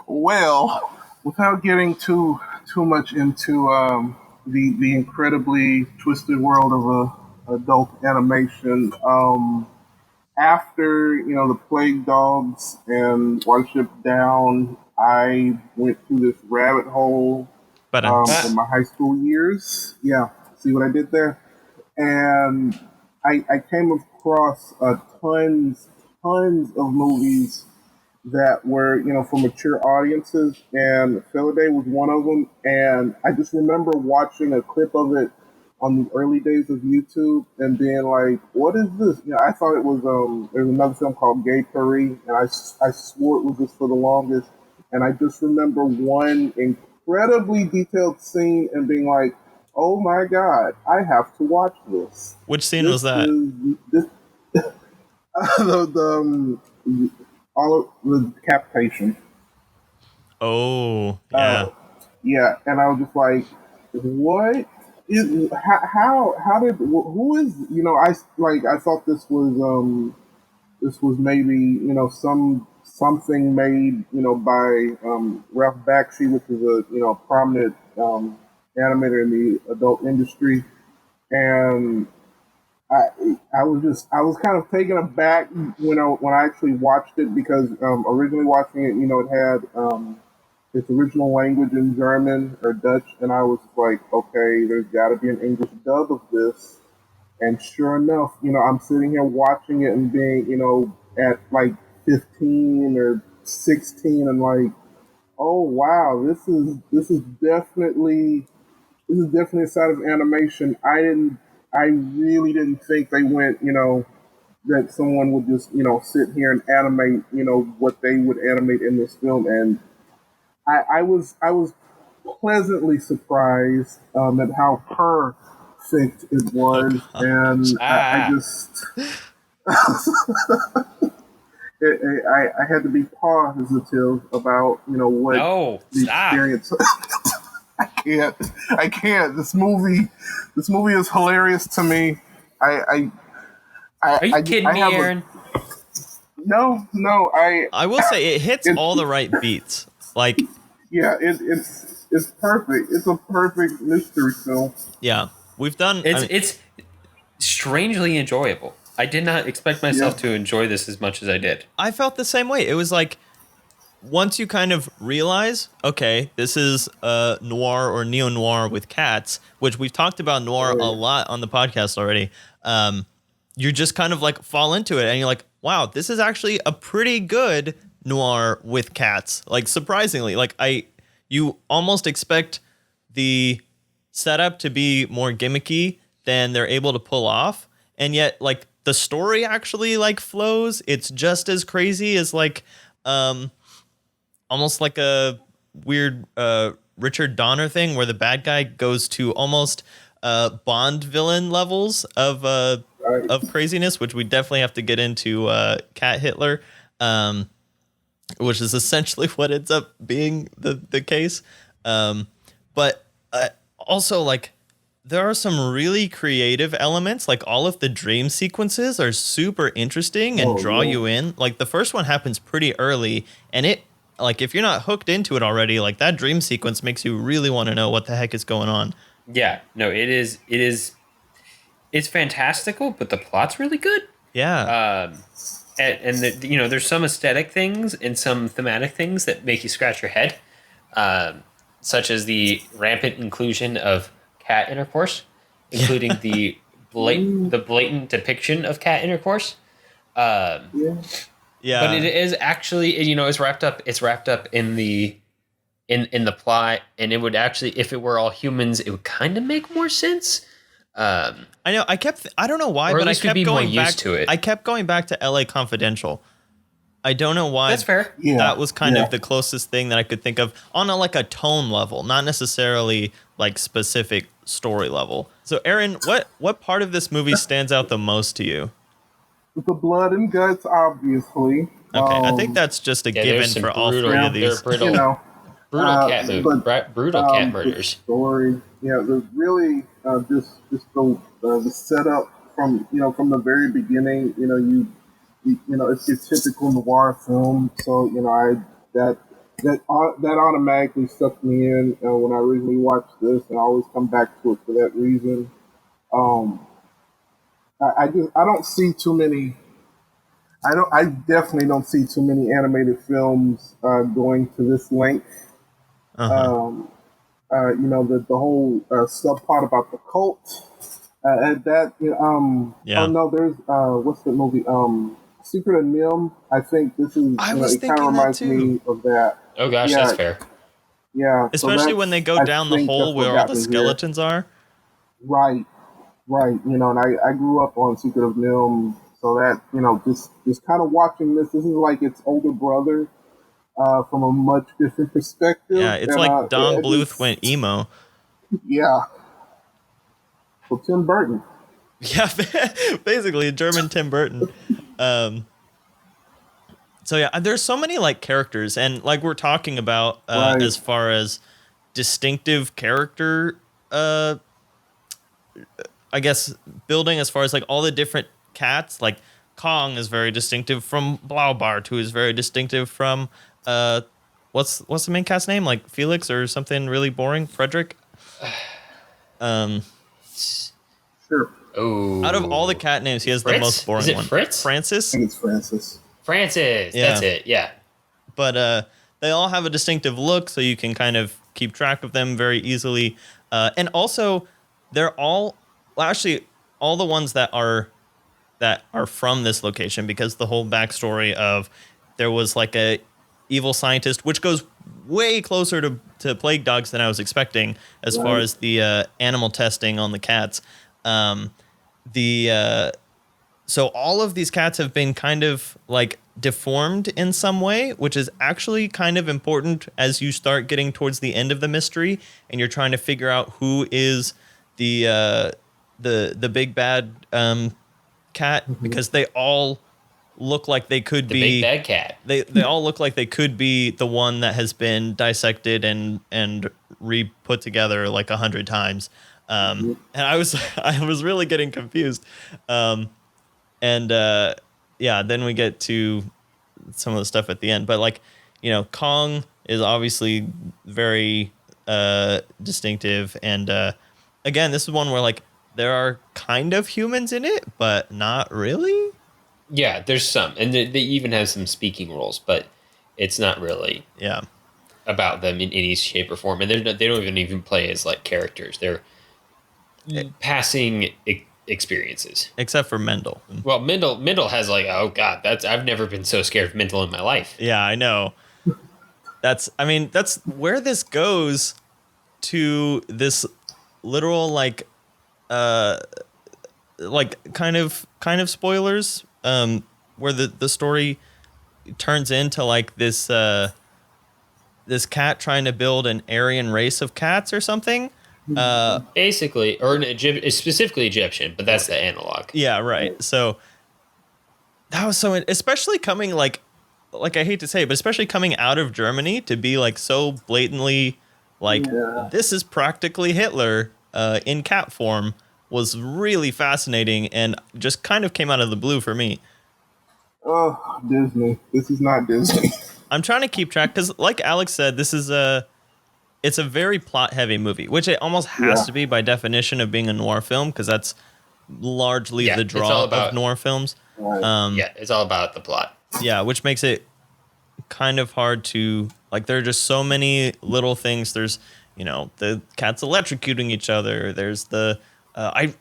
Well, without getting too much into the incredibly twisted world of adult animation, after the Plague Dogs and Watership Down, I went through this rabbit hole in my high school years. Yeah, see what I did there? And I came across tons of movies that were, for mature audiences, and Felidae was one of them. And I just remember watching a clip of it on the early days of YouTube and being like, what is this? I thought it was, there's another film called Gay Paris, and I swore it was just for the longest. And I just remember one incredibly detailed scene and being like, oh my God, I have to watch this. Which scene was that? All of the decapitation. Oh, yeah. Yeah, and I was just like, what is, how did, who is, I thought this was maybe, something made, by Ralph Bakshi, which is a prominent animator in the adult industry. And I was kind of taken aback when I actually watched it, because originally watching it, it had its original language in German or Dutch, and I was like, okay, there's got to be an English dub of this. And sure enough, I'm sitting here watching it and being, at like 15 or 16, and like, oh wow, this is definitely a side of animation I really didn't think they went, that someone would just, sit here and animate, what they would animate in this film. And I was pleasantly surprised at how perfect it was. And I just, I had to be positive about, what the experience. I can't. This movie is hilarious to me. Are you kidding me, Aaron? No. I will say it hits all the right beats. Like, yeah, it's perfect. It's a perfect mystery film. Yeah, we've done. It's strangely enjoyable. I did not expect myself to enjoy this as much as I did. I felt the same way. It was like, once you kind of realize, okay, this is noir or neo-noir with cats, which we've talked about noir a lot on the podcast already, you just kind of like fall into it and you're like, wow, this is actually a pretty good noir with cats. Like, surprisingly, like you almost expect the setup to be more gimmicky than they're able to pull off. And yet, like, the story actually like flows. It's just as crazy as like, almost like a weird Richard Donner thing where the bad guy goes to almost Bond villain levels of craziness, which we definitely have to get into Cat Hitler, which is essentially what ends up being the case. But also, like, there are some really creative elements. Like, all of the dream sequences are super interesting and draw you in. Like, the first one happens pretty early, and it, like, if you're not hooked into it already, like, that dream sequence makes you really want to know what the heck is going on. Yeah, no, it's fantastical, but the plot's really good. Yeah. And there's some aesthetic things and some thematic things that make you scratch your head, such as the rampant inclusion of cat intercourse, including the blatant depiction of cat intercourse. Yeah. Yeah. But it is actually, it's wrapped up in the plot, and it would actually, if it were all humans, it would kind of make more sense. I know. I don't know why, Or at but I least we'd kept be more going back used to it. I kept going back to LA Confidential. I don't know why. That's fair. Yeah. That was kind Yeah. of the closest thing that I could think of on a tone level, not necessarily like specific story level. So, Aaron, what part of this movie stands out the most to you? The blood and guts, obviously. Okay, I think that's just a given there's some for all brutal- three of they're these. brutal. Brutal cat murders. The story, there's really just the setup from the very beginning. It's your typical noir film. So that automatically sucked me in when I originally watched this, and I always come back to it for that reason. I don't see too many. I definitely don't see too many animated films going to this length. Uh-huh. The whole subplot about the cult. And that, Yeah. oh no, there's what's the movie? Secret of Nim. I think this is. I was it kind thinking of that reminds too. me of that. Oh gosh, Yeah. that's fair. Yeah, so Especially when they go I down the think hole that's where what all got the me here. skeletons are. Right. And I grew up on Secret of Nim, so that just kind of watching this. This is like its older brother. From a much different perspective. Yeah, it's And, like Don it Bluth just- went emo. Yeah. So Tim Burton. Yeah, basically German Tim Burton. So yeah, there's so many characters, and we're talking about Right. as far as distinctive character, I guess building as far as all the different cats. Like Kong is very distinctive from Blaubart, who is very distinctive from what's the main cat's name? Like Felix or something really boring? Frederick. Sure. Oh, Out of all the cat names, he has the Fritz? most boring Is it one. Fritz? Francis. I think it's Francis. Francis. Yeah. That's it. Yeah. But they all have a distinctive look, so you can kind of keep track of them very easily. And also, they're all actually all the ones that are from this location, because the whole backstory of there was a evil scientist, which goes way closer to plague dogs than I was expecting as far Right. as the animal testing on the cats. So all of these cats have been kind of deformed in some way, which is actually kind of important as you start getting towards the end of the mystery and you're trying to figure out who is the big bad cat, because they all look like they could The be big bad cat. They all look like they could be the one that has been dissected and re-put together 100 times. And I was really getting confused. Then we get to some of the stuff at the end. But Kong is obviously very distinctive. And again, this is one where there are kind of humans in it, but not really. Yeah, there's some, and they even have some speaking roles, but it's not really Yeah. about them in any shape or form, and they don't even play as characters. They're passing experiences. Except for Mendel. Well, Mendel has oh god, I've never been so scared of Mendel in my life. Yeah, I know. That's where this goes to this literal kind of spoilers, where the story turns into this cat trying to build an Aryan race of cats or something. Basically, or specifically Egyptian, but that's the analog. Yeah, right. So that was so, especially coming I hate to say it, but especially coming out of Germany to be so blatantly this is practically Hitler in cat form, was really fascinating and just kind of came out of the blue for me. Oh, Disney. This is not Disney. I'm trying to keep track because, like Alex said, it's a very plot-heavy movie, which it almost has to be by definition of being a noir film, because that's largely the it's draw all about of noir films. Right. Yeah, it's all about the plot. Yeah, which makes it kind of hard to like. There are just so many little things. There's, the cats electrocuting each other. There's the I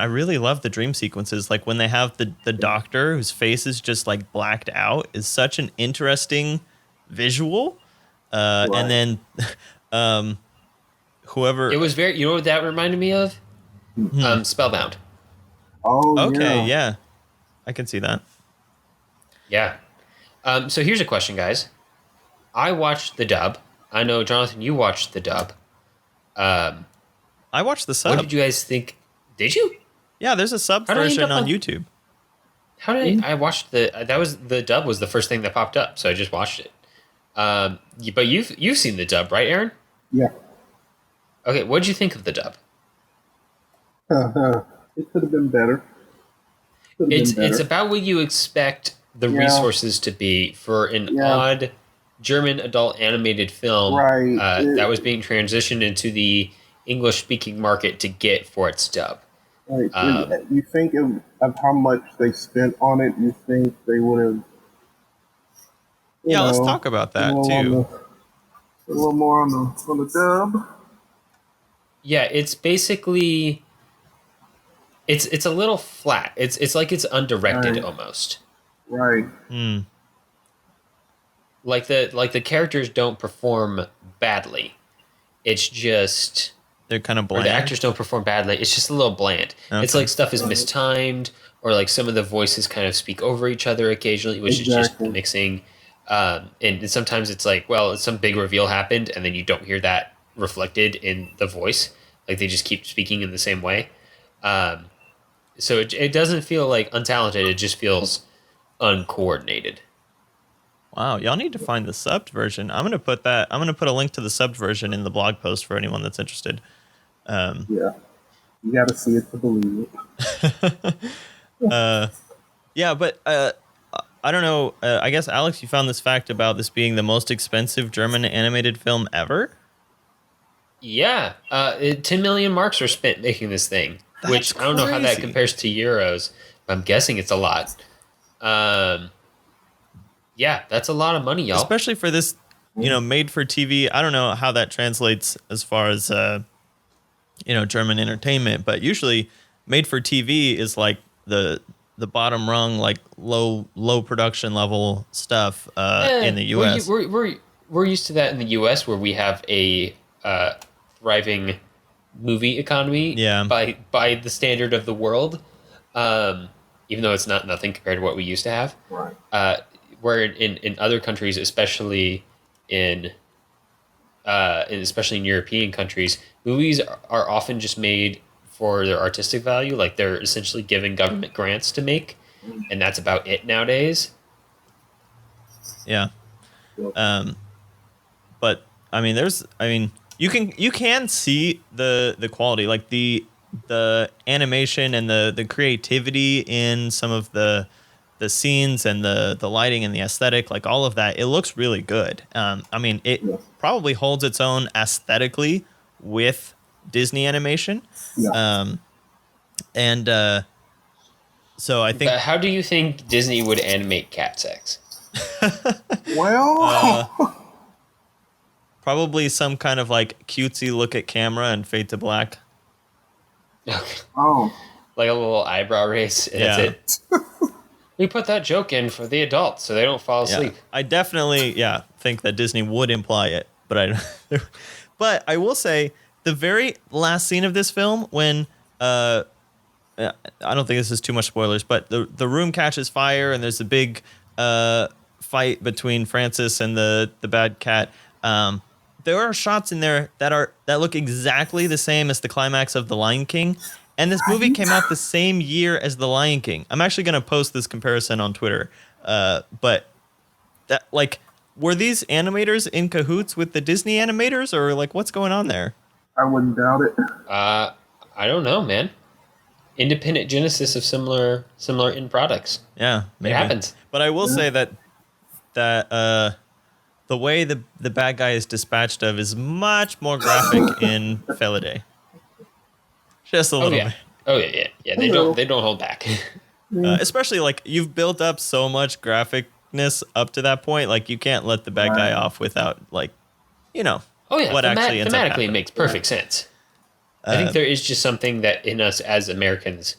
really love the dream sequences. Like when they have the doctor whose face is just like blacked out is such an interesting visual. And then whoever It was very. You know what that reminded me of? Spellbound. Oh, okay, yeah, I can see that. Yeah. So here's a question, guys. I watched the dub. I know, Jonathan, you watched the dub. I watched the sub. What did you guys think? Did you? Yeah, there's a sub How did I end version up on on- YouTube. How did I watched the dub was the first thing that popped up, so I just watched it. But you've seen the dub, right, Aaron? Yeah. Okay, what did you think of the dub? It could have been better. It's about what you expect the resources to be for an odd German adult animated film that was being transitioned into the English-speaking market to get for its dub. Like, you think of how much they spent on it, you think they would have... Let's talk about that, too. A little more on the dub. Yeah, it's basically... It's a little flat. It's like it's undirected almost. Right. Like the characters don't perform badly. It's just they're kind of bland. Or the actors don't perform badly. It's just a little bland. Okay. It's like stuff is mistimed, or like some of the voices kind of speak over each other occasionally, which is just the mixing. And sometimes it's like, well, some big reveal happened, and then you don't hear that reflected in the voice. Like they just keep speaking in the same way. So it doesn't feel like untalented. It just feels uncoordinated. Wow, y'all need to find the subbed version. I'm gonna put a link to the subbed version in the blog post for anyone that's interested. You got to see it to believe it. But I don't know. I guess Alex, you found this fact about this being the most expensive German animated film ever. Yeah, 10 million marks were spent making this thing. That's which I don't know how that compares to euros, but I'm guessing it's a lot. Yeah, that's a lot of money, y'all. Especially for this, made for TV. I don't know how that translates as far as, German entertainment, but usually made for TV is like the bottom rung, like low production level stuff in the U.S. We're used to that in the U.S. where we have a thriving movie economy by the standard of the world, even though it's nothing compared to what we used to have. Right. Where in other countries, especially in European countries, movies are often just made for their artistic value. Like they're essentially given government grants to make, and that's about it nowadays. Yeah. But you can see the quality, like the animation and the creativity in some of the scenes and the lighting and the aesthetic, like all of that. It looks really good. It probably holds its own aesthetically with Disney animation. Yeah. So I think. But how do you think Disney would animate cat sex? Well. Probably some kind of like cutesy look at camera and fade to black. Oh. Like a little eyebrow raise. And that's it. We put that joke in for the adults so they don't fall asleep. I definitely, think that Disney would imply it, but I will say the very last scene of this film when I don't think this is too much spoilers, but the room catches fire and there's a big fight between Francis and the bad cat. There are shots in there that look exactly the same as the climax of The Lion King. And this movie came out the same year as The Lion King. I'm actually going to post this comparison on Twitter. But that, like, were these animators in cahoots with the Disney animators, or like what's going on there? I wouldn't doubt it. I don't know, man. Independent genesis of similar end products. Yeah, maybe. It happens. But I will say that the way the bad guy is dispatched of is much more graphic in Felidae. Just a little bit. Oh yeah. They don't hold back. Especially like you've built up so much graphicness up to that point. Like you can't let the bad guy off without like, Oh yeah, what actually ends up thematically it happening. makes perfect sense. I think there is just something that in us as Americans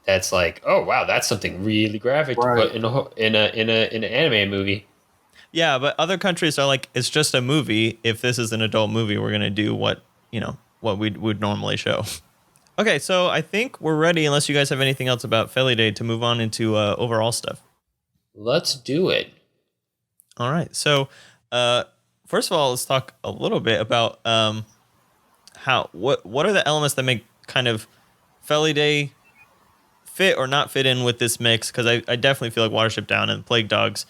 that's like, oh wow, that's something really graphic to put in an anime movie. Yeah, but other countries are like, it's just a movie. If this is an adult movie, we're gonna do what we would normally show. Okay, so I think we're ready, unless you guys have anything else about Felidae, to move on into overall stuff. Let's do it. All right. So, first of all, let's talk a little bit about what are the elements that make kind of Felidae fit or not fit in with this mix? Because I definitely feel like Watership Down and Plague Dogs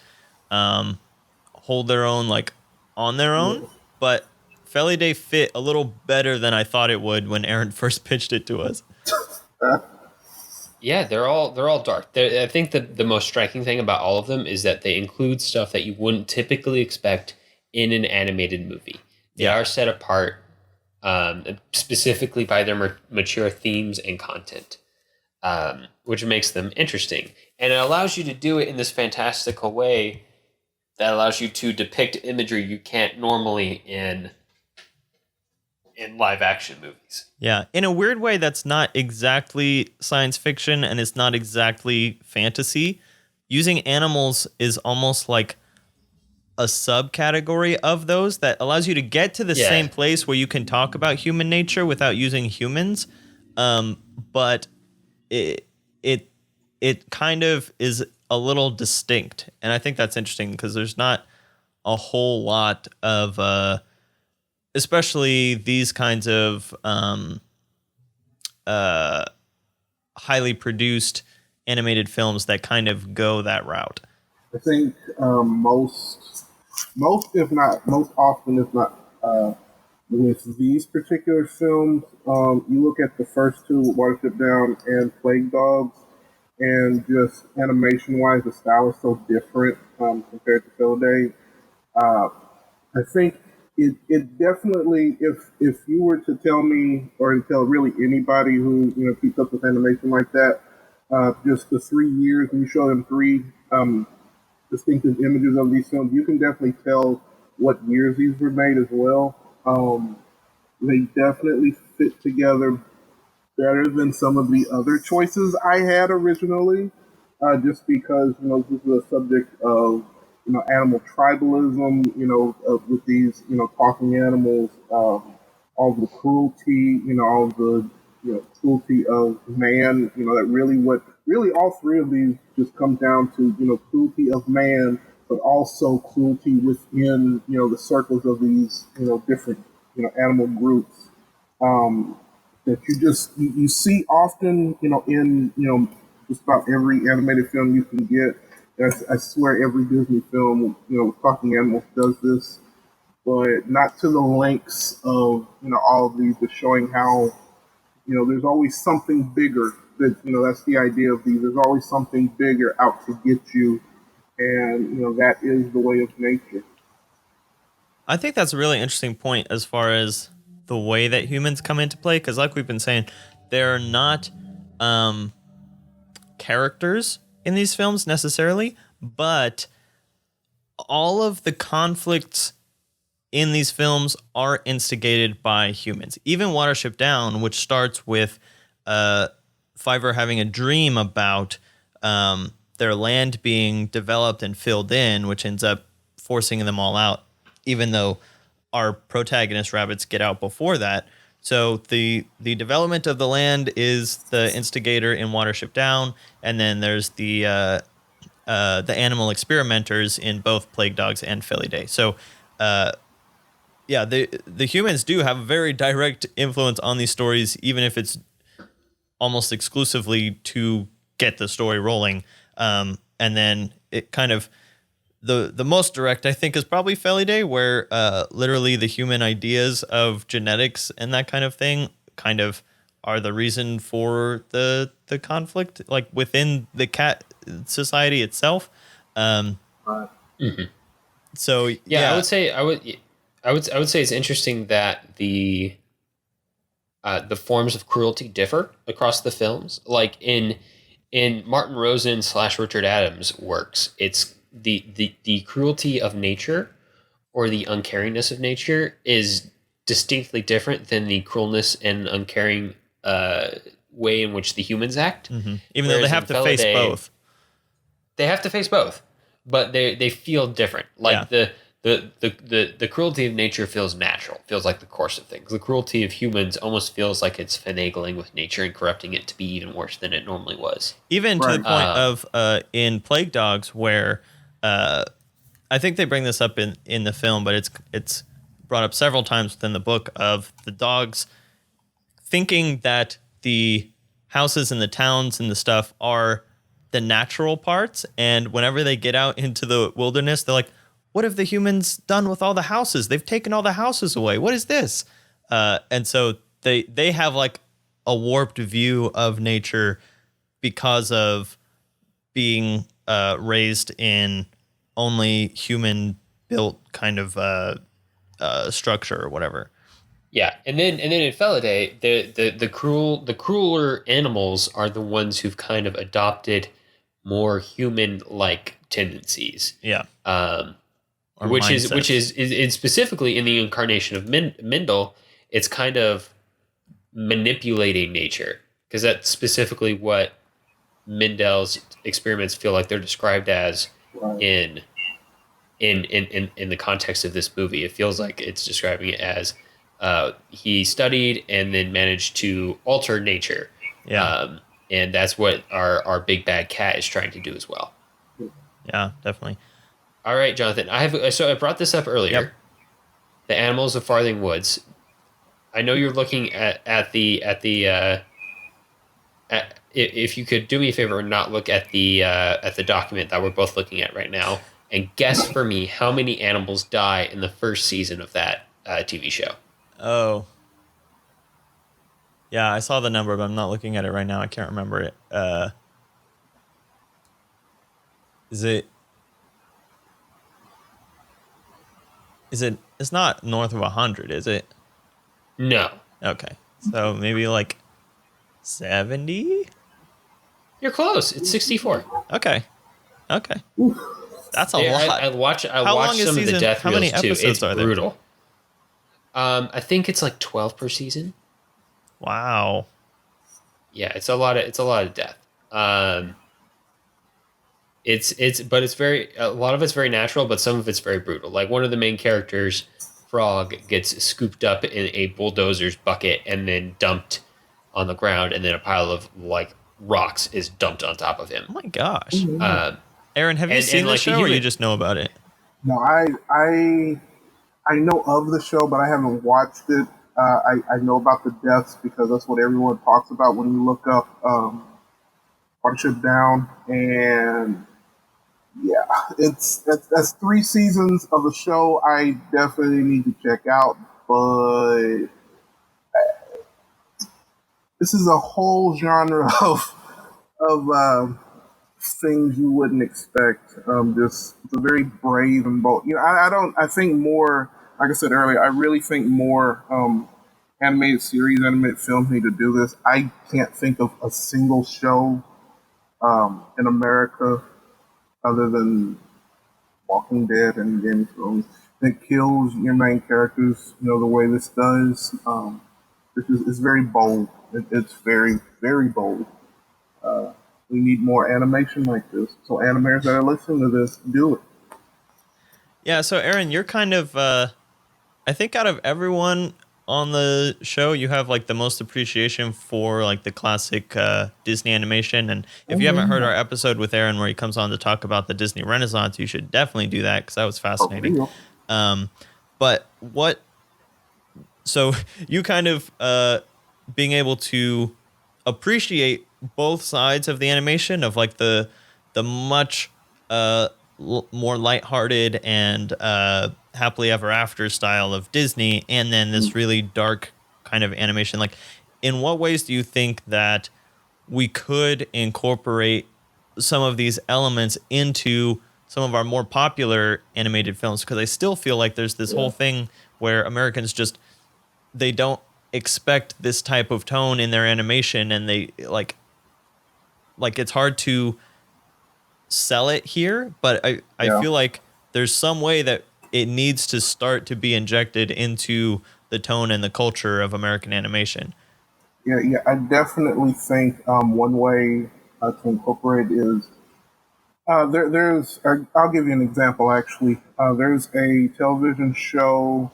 hold their own like on their own, but Felidae fit a little better than I thought it would when Aaron first pitched it to us. Yeah, they're all dark. I think the most striking thing about all of them is that they include stuff that you wouldn't typically expect in an animated movie. They are set apart specifically by their mature themes and content, which makes them interesting. And it allows you to do it in this fantastical way that allows you to depict imagery you can't normally in live action movies. Yeah, in a weird way that's not exactly science fiction and it's not exactly fantasy. Using animals is almost like a subcategory of those that allows you to get to the same place where you can talk about human nature without using humans. But it kind of is a little distinct. And I think that's interesting because there's not a whole lot of especially these kinds of highly produced animated films that kind of go that route. I think most often, if not with these particular films, you look at the first two, Watership Down and Plague Dogs, and just animation-wise, the style is so different compared to Felidae. I think it definitely, if you were to tell me or tell really anybody who keeps up with animation like that, just the 3 years and you show them three distinctive images of these films, you can definitely tell what years these were made as well. They definitely fit together better than some of the other choices I had originally, just because this is a subject of animal tribalism, with these talking animals, all the cruelty, all the cruelty of man, that really all three of these just come down to cruelty of man, but also cruelty within the circles of these different animal groups. That you see often, in just about every animated film you can get. I swear every Disney film, with talking animals does this, but not to the lengths of all of these, but showing how there's always something bigger. That's the idea of these. There's always something bigger out to get you, and that is the way of nature. I think that's a really interesting point as far as the way that humans come into play, because like we've been saying, they're not characters in these films necessarily, but all of the conflicts in these films are instigated by humans. Even Watership Down, which starts with Fiverr having a dream about their land being developed and filled in, which ends up forcing them all out, even though our protagonist rabbits get out before that. So the development of the land is the instigator in Watership Down, and then there's the animal experimenters in both Plague Dogs and Felidae. So the humans do have a very direct influence on these stories, even if it's almost exclusively to get the story rolling. And then it kind of the most direct, I think, is probably Felidae, where literally the human ideas of genetics and that kind of thing kind of are the reason for the conflict, like within the cat society itself. So I would say it's interesting that the forms of cruelty differ across the films. Like in in Martin Rosen / Richard Adams works, it's the cruelty of nature or the uncaringness of nature is distinctly different than the cruelness and uncaring way in which the humans act. Even though they have to face both. They have to face both, but they feel different. Like the cruelty of nature feels natural, feels like the course of things. The cruelty of humans almost feels like it's finagling with nature and corrupting it to be even worse than it normally was. Even to the point of in Plague Dogs, where I think they bring this up in the film, but it's brought up several times within the book, of the dogs thinking that the houses and the towns and the stuff are the natural parts, and whenever they get out into the wilderness, they're like, what have the humans done with all the houses? They've taken all the houses away. What is this? And so they have like a warped view of nature because of being raised in only human built kind of structure or whatever. Yeah, and then in Felidae, the crueler animals are the ones who've kind of adopted more human-like tendencies. Yeah. Which is specifically in the incarnation of Mendel, it's kind of manipulating nature, because that's specifically what Mendel's experiments feel like they're described as in the context of this movie. It feels like it's describing it as he studied and then managed to alter nature. Yeah. And that's what our big bad cat is trying to do as well. Yeah, definitely. All right, Jonathan. I brought this up earlier. Yep. The animals of Farthing Woods. I know you're looking at the if you could do me a favor and not look at the document that we're both looking at right now, and guess for me how many animals die in the first season of that TV show. Oh. Yeah, I saw the number, but I'm not looking at it right now. I can't remember it. It's not north of 100, is it? No. Okay. So maybe like 70? You're close. It's 64. Okay. That's a lot. I watched long is some season? of the death How many reels too. episodes It's are there? brutal. I think it's like 12 per season. Wow. Yeah, it's a lot of death. It's very, a lot of it's very natural, but some of it's very brutal. Like one of the main characters, Frog, gets scooped up in a bulldozer's bucket and then dumped on the ground, and then a pile of like rocks is dumped on top of him. Oh my gosh. Aaron, have you seen the like show, or you just know about it? No, I know of the show, but I haven't watched it. I know about the deaths because that's what everyone talks about when you look up Watership Down, and yeah, that's 3 seasons of a show I definitely need to check out, but this is a whole genre of things you wouldn't expect. Just it's a very brave and bold. I think more, like I said earlier, I really think more animated series, animated films need to do this. I can't think of a single show in America other than Walking Dead and Game of Thrones that kills your main characters, the way this does. It's very bold. It's very, very bold. We need more animation like this. So animators that are listening to this, do it. Yeah, so Aaron, you're kind of, I think out of everyone on the show, you have like the most appreciation for like the classic Disney animation. And if you haven't heard our episode with Aaron where he comes on to talk about the Disney Renaissance, you should definitely do that because that was fascinating. So you kind of being able to appreciate both sides of the animation of like the much more lighthearted and happily ever after style of Disney, and then this really dark kind of animation. Like, in what ways do you think that we could incorporate some of these elements into some of our more popular animated films? Because I still feel like there's this whole thing where Americans they don't expect this type of tone in their animation, and they like like it's hard to sell it here, but I feel like there's some way that it needs to start to be injected into the tone and the culture of American animation. Yeah. I definitely think one way to incorporate is there's. I'll give you an example. Actually, there's a television show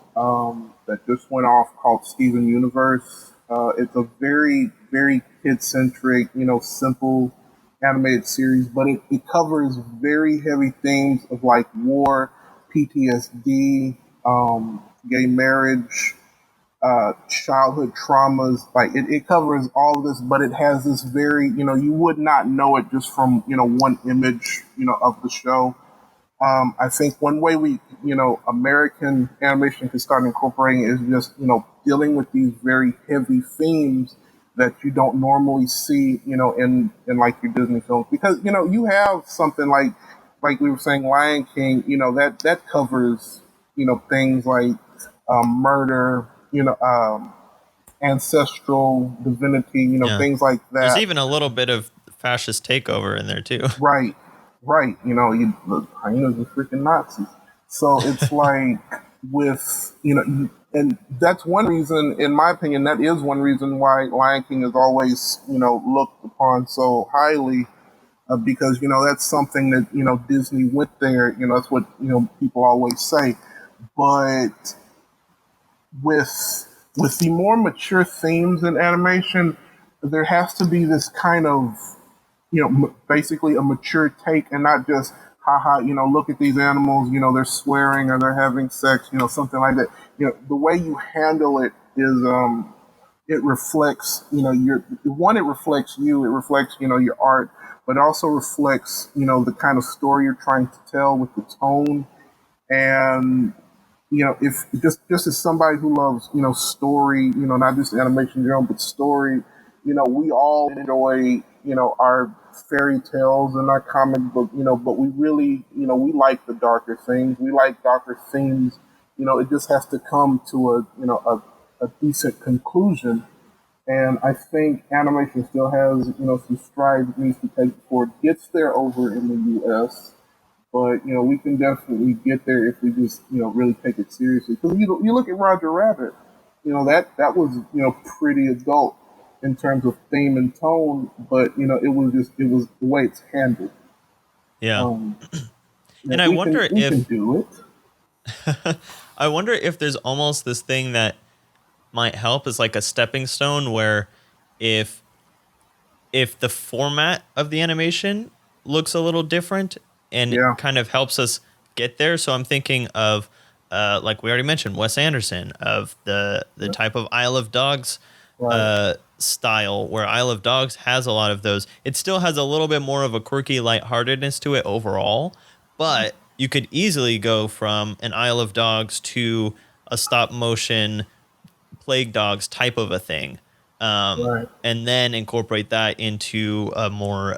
that just went off called Steven Universe. It's a very, very kid-centric, simple animated series, but it covers very heavy themes of like war, PTSD, gay marriage, childhood traumas. Like it covers all of this, but it has this very, you would not know it just from, one image, of the show. I think one way American animation can start incorporating is just, dealing with these very heavy themes that you don't normally see, in like your Disney films. Because, you have something like we were saying, Lion King, that covers, things like murder, ancestral divinity, Yeah. things like that. There's even a little bit of fascist takeover in there too. Right. The hyenas are freaking Nazis. So it's like with, and that's one reason, in my opinion, that is one reason why Lion King is always, looked upon so highly, because, that's something that, Disney went there, that's what, people always say. But with the more mature themes in animation, there has to be this kind of, basically a mature take, and not just haha, look at these animals, they're swearing or they're having sex, something like that. The way you handle it is it reflects, it reflects you, it reflects, your art, but it also reflects, the kind of story you're trying to tell with the tone. And if just as somebody who loves, story, not just animation, but story, we all enjoy, our fairy tales and our comic book, but we really, we like the darker things. We like darker themes. It just has to come to a decent conclusion. And I think animation still has, some strides it needs to take before it gets there over in the U.S. But, we can definitely get there if we just, really take it seriously. Because you look at Roger Rabbit, that was, pretty adult in terms of theme and tone, but, it was the way it's handled. Yeah. And I wonder if... We can do it. I wonder if there's almost this thing that might help as like a stepping stone where if the format of the animation looks a little different and it kind of helps us get there. So I'm thinking of, like we already mentioned, Wes Anderson, of the type of Isle of Dogs style, where Isle of Dogs has a lot of those. It still has a little bit more of a quirky lightheartedness to it overall, but you could easily go from an Isle of Dogs to a stop motion Plague Dogs type of a thing. And then incorporate that into a more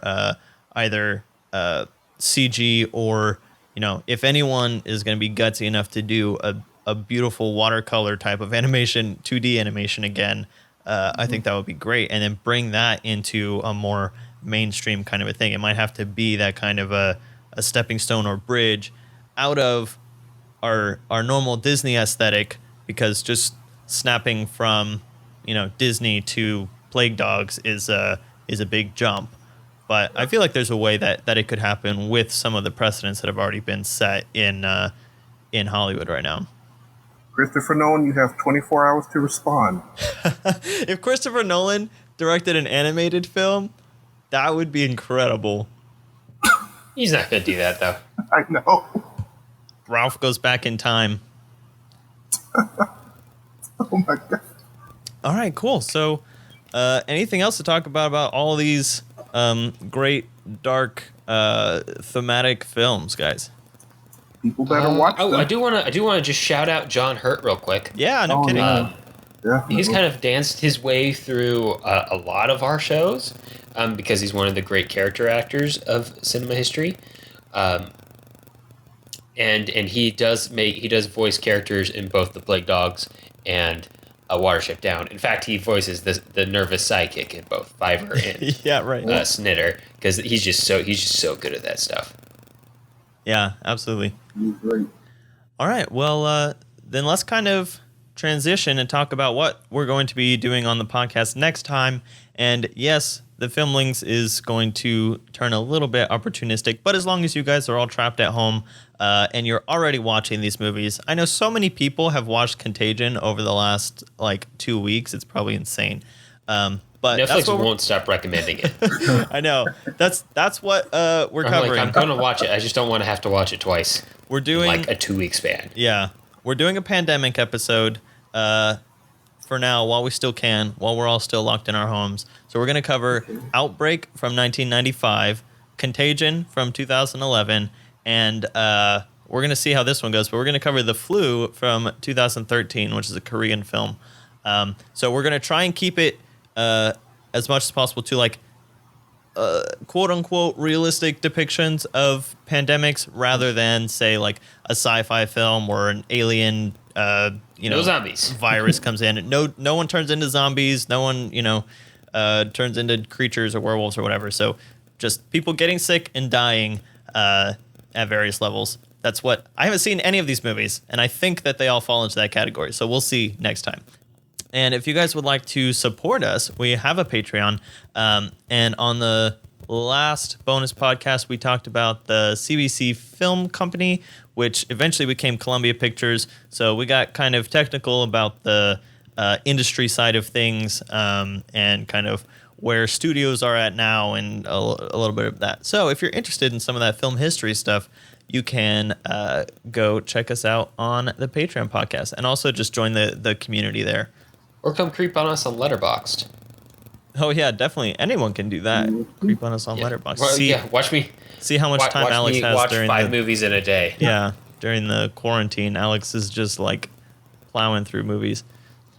either CG or, if anyone is going to be gutsy enough to do a beautiful watercolor type of animation, 2D animation again, I think that would be great. And then bring that into a more mainstream kind of a thing. It might have to be that kind of a stepping stone or bridge out of our normal Disney aesthetic, because just snapping from, Disney to Plague Dogs is a big jump. But I feel like there's a way that it could happen with some of the precedents that have already been set in Hollywood right now. Christopher Nolan, you have 24 hours to respond. If Christopher Nolan directed an animated film, that would be incredible. He's not going to do that, though. I know. Ralph Goes Back in Time. Oh, my God. All right, cool. So anything else to talk about all these great, dark, thematic films, guys? People better watch them. I do want to just shout out John Hurt real quick. Yeah, no kidding. He's kind of danced his way through a lot of our shows because he's one of the great character actors of cinema history. And he does voice characters in both the Plague Dogs and Watership Down. In fact, he voices the nervous sidekick in both Fiverr and Yeah, right. Snitter, because he's just so good at that stuff. Yeah, absolutely. He's great. All right. Well, then let's kind of transition and talk about what we're going to be doing on the podcast next time. And yes, the Filmlings is going to turn a little bit opportunistic, but as long as you guys are all trapped at home and you're already watching these movies, I know so many people have watched Contagion over the last 2 weeks. It's probably insane. But Netflix won't stop recommending it. I know. That's what we're covering. I'm going to watch it. I just don't want to have to watch it twice. We're doing in a 2-week span. Yeah, we're doing a pandemic episode for now, while we still can, while we're all still locked in our homes. So we're going to cover Outbreak from 1995, Contagion from 2011, and we're going to see how this one goes. But we're going to cover The Flu from 2013, which is a Korean film. So we're going to try and keep it as much as possible to quote unquote realistic depictions of pandemics rather than say a sci-fi film or an alien no zombies virus comes in. No one turns into zombies. No one turns into creatures or werewolves or whatever. So just people getting sick and dying at various levels. That's what I haven't seen any of these movies, and I think that they all fall into that category. So we'll see next time. And if you guys would like to support us, we have a Patreon. And on the last bonus podcast, we talked about the CBC Film Company, which eventually became Columbia Pictures. So we got kind of technical about the industry side of things and kind of where studios are at now and a little bit of that. So if you're interested in some of that film history stuff, you can go check us out on the Patreon podcast and also just join the community there. Or come creep on us on Letterboxd. Oh yeah, definitely. Anyone can do that. Creep on us on Letterboxd. Well, watch me. See how much time Alex has watch during 5 movies in a day. Yeah, during the quarantine, Alex is just plowing through movies.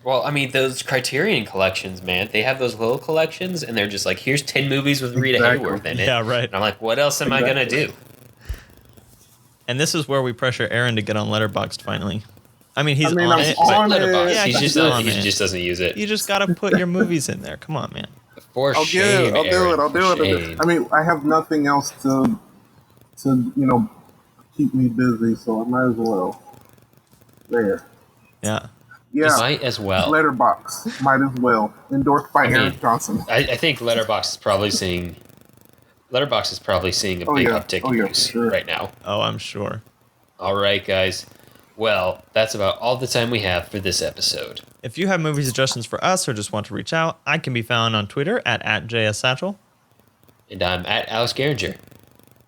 Well, I mean, those Criterion collections, man, they have those little collections, and they're just here's 10 movies with Rita Hayworth in it. Yeah, right. And I'm like, what else am I going to do? And this is where we pressure Aaron to get on Letterboxd finally. I mean, he's on it. On Letterboxd. Yeah, he just doesn't use it. You just got to put your movies in there. Come on, man. I'll do it. I mean, I have nothing else to keep me busy, so I might as well. There. Yeah. Yeah. Might as well. Letterboxd. Might as well. Endorsed by Aaron Johnson. I think Letterboxd is probably seeing a big uptick in use right now. Oh, I'm sure. All right, guys. Well, that's about all the time we have for this episode. If you have movie suggestions for us or just want to reach out, I can be found on Twitter at JSSatchel. And I'm at Alex Geringer.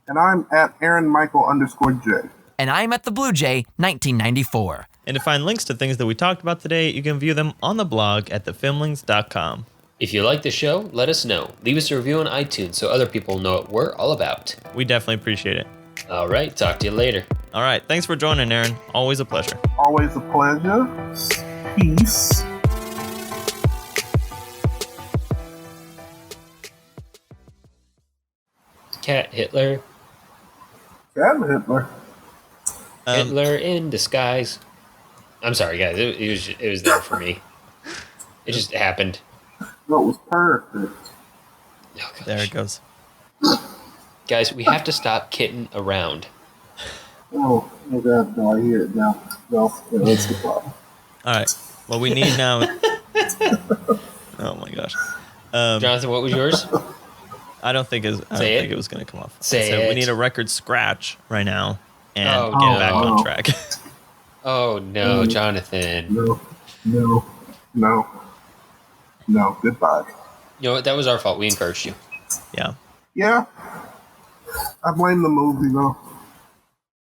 And I'm at AaronMichael_J. And I'm at the Blue Jay 1994. And to find links to things that we talked about today, you can view them on the blog at thefilmlings.com. If you like the show, let us know. Leave us a review on iTunes so other people know what we're all about. We definitely appreciate it. All right, talk to you later. All right, thanks for joining, Aaron. Always a pleasure. Always a pleasure. Peace. Cat Hitler. Cat Hitler. Hitler in disguise. I'm sorry, guys. It was there for me. It just happened. That was perfect. Oh, There it goes. Guys, we have to stop kidding around. Oh God, no, I hear it now. No, that's the problem. All right. What we need now. Oh my gosh. Jonathan, what was yours? I don't think it was going to come off. Say so it. We need a record scratch right now and Oh, get no. back on track. Oh no, Jonathan. No, goodbye. You know what? That was our fault. We encouraged you. Yeah. Yeah, I blame the movie though.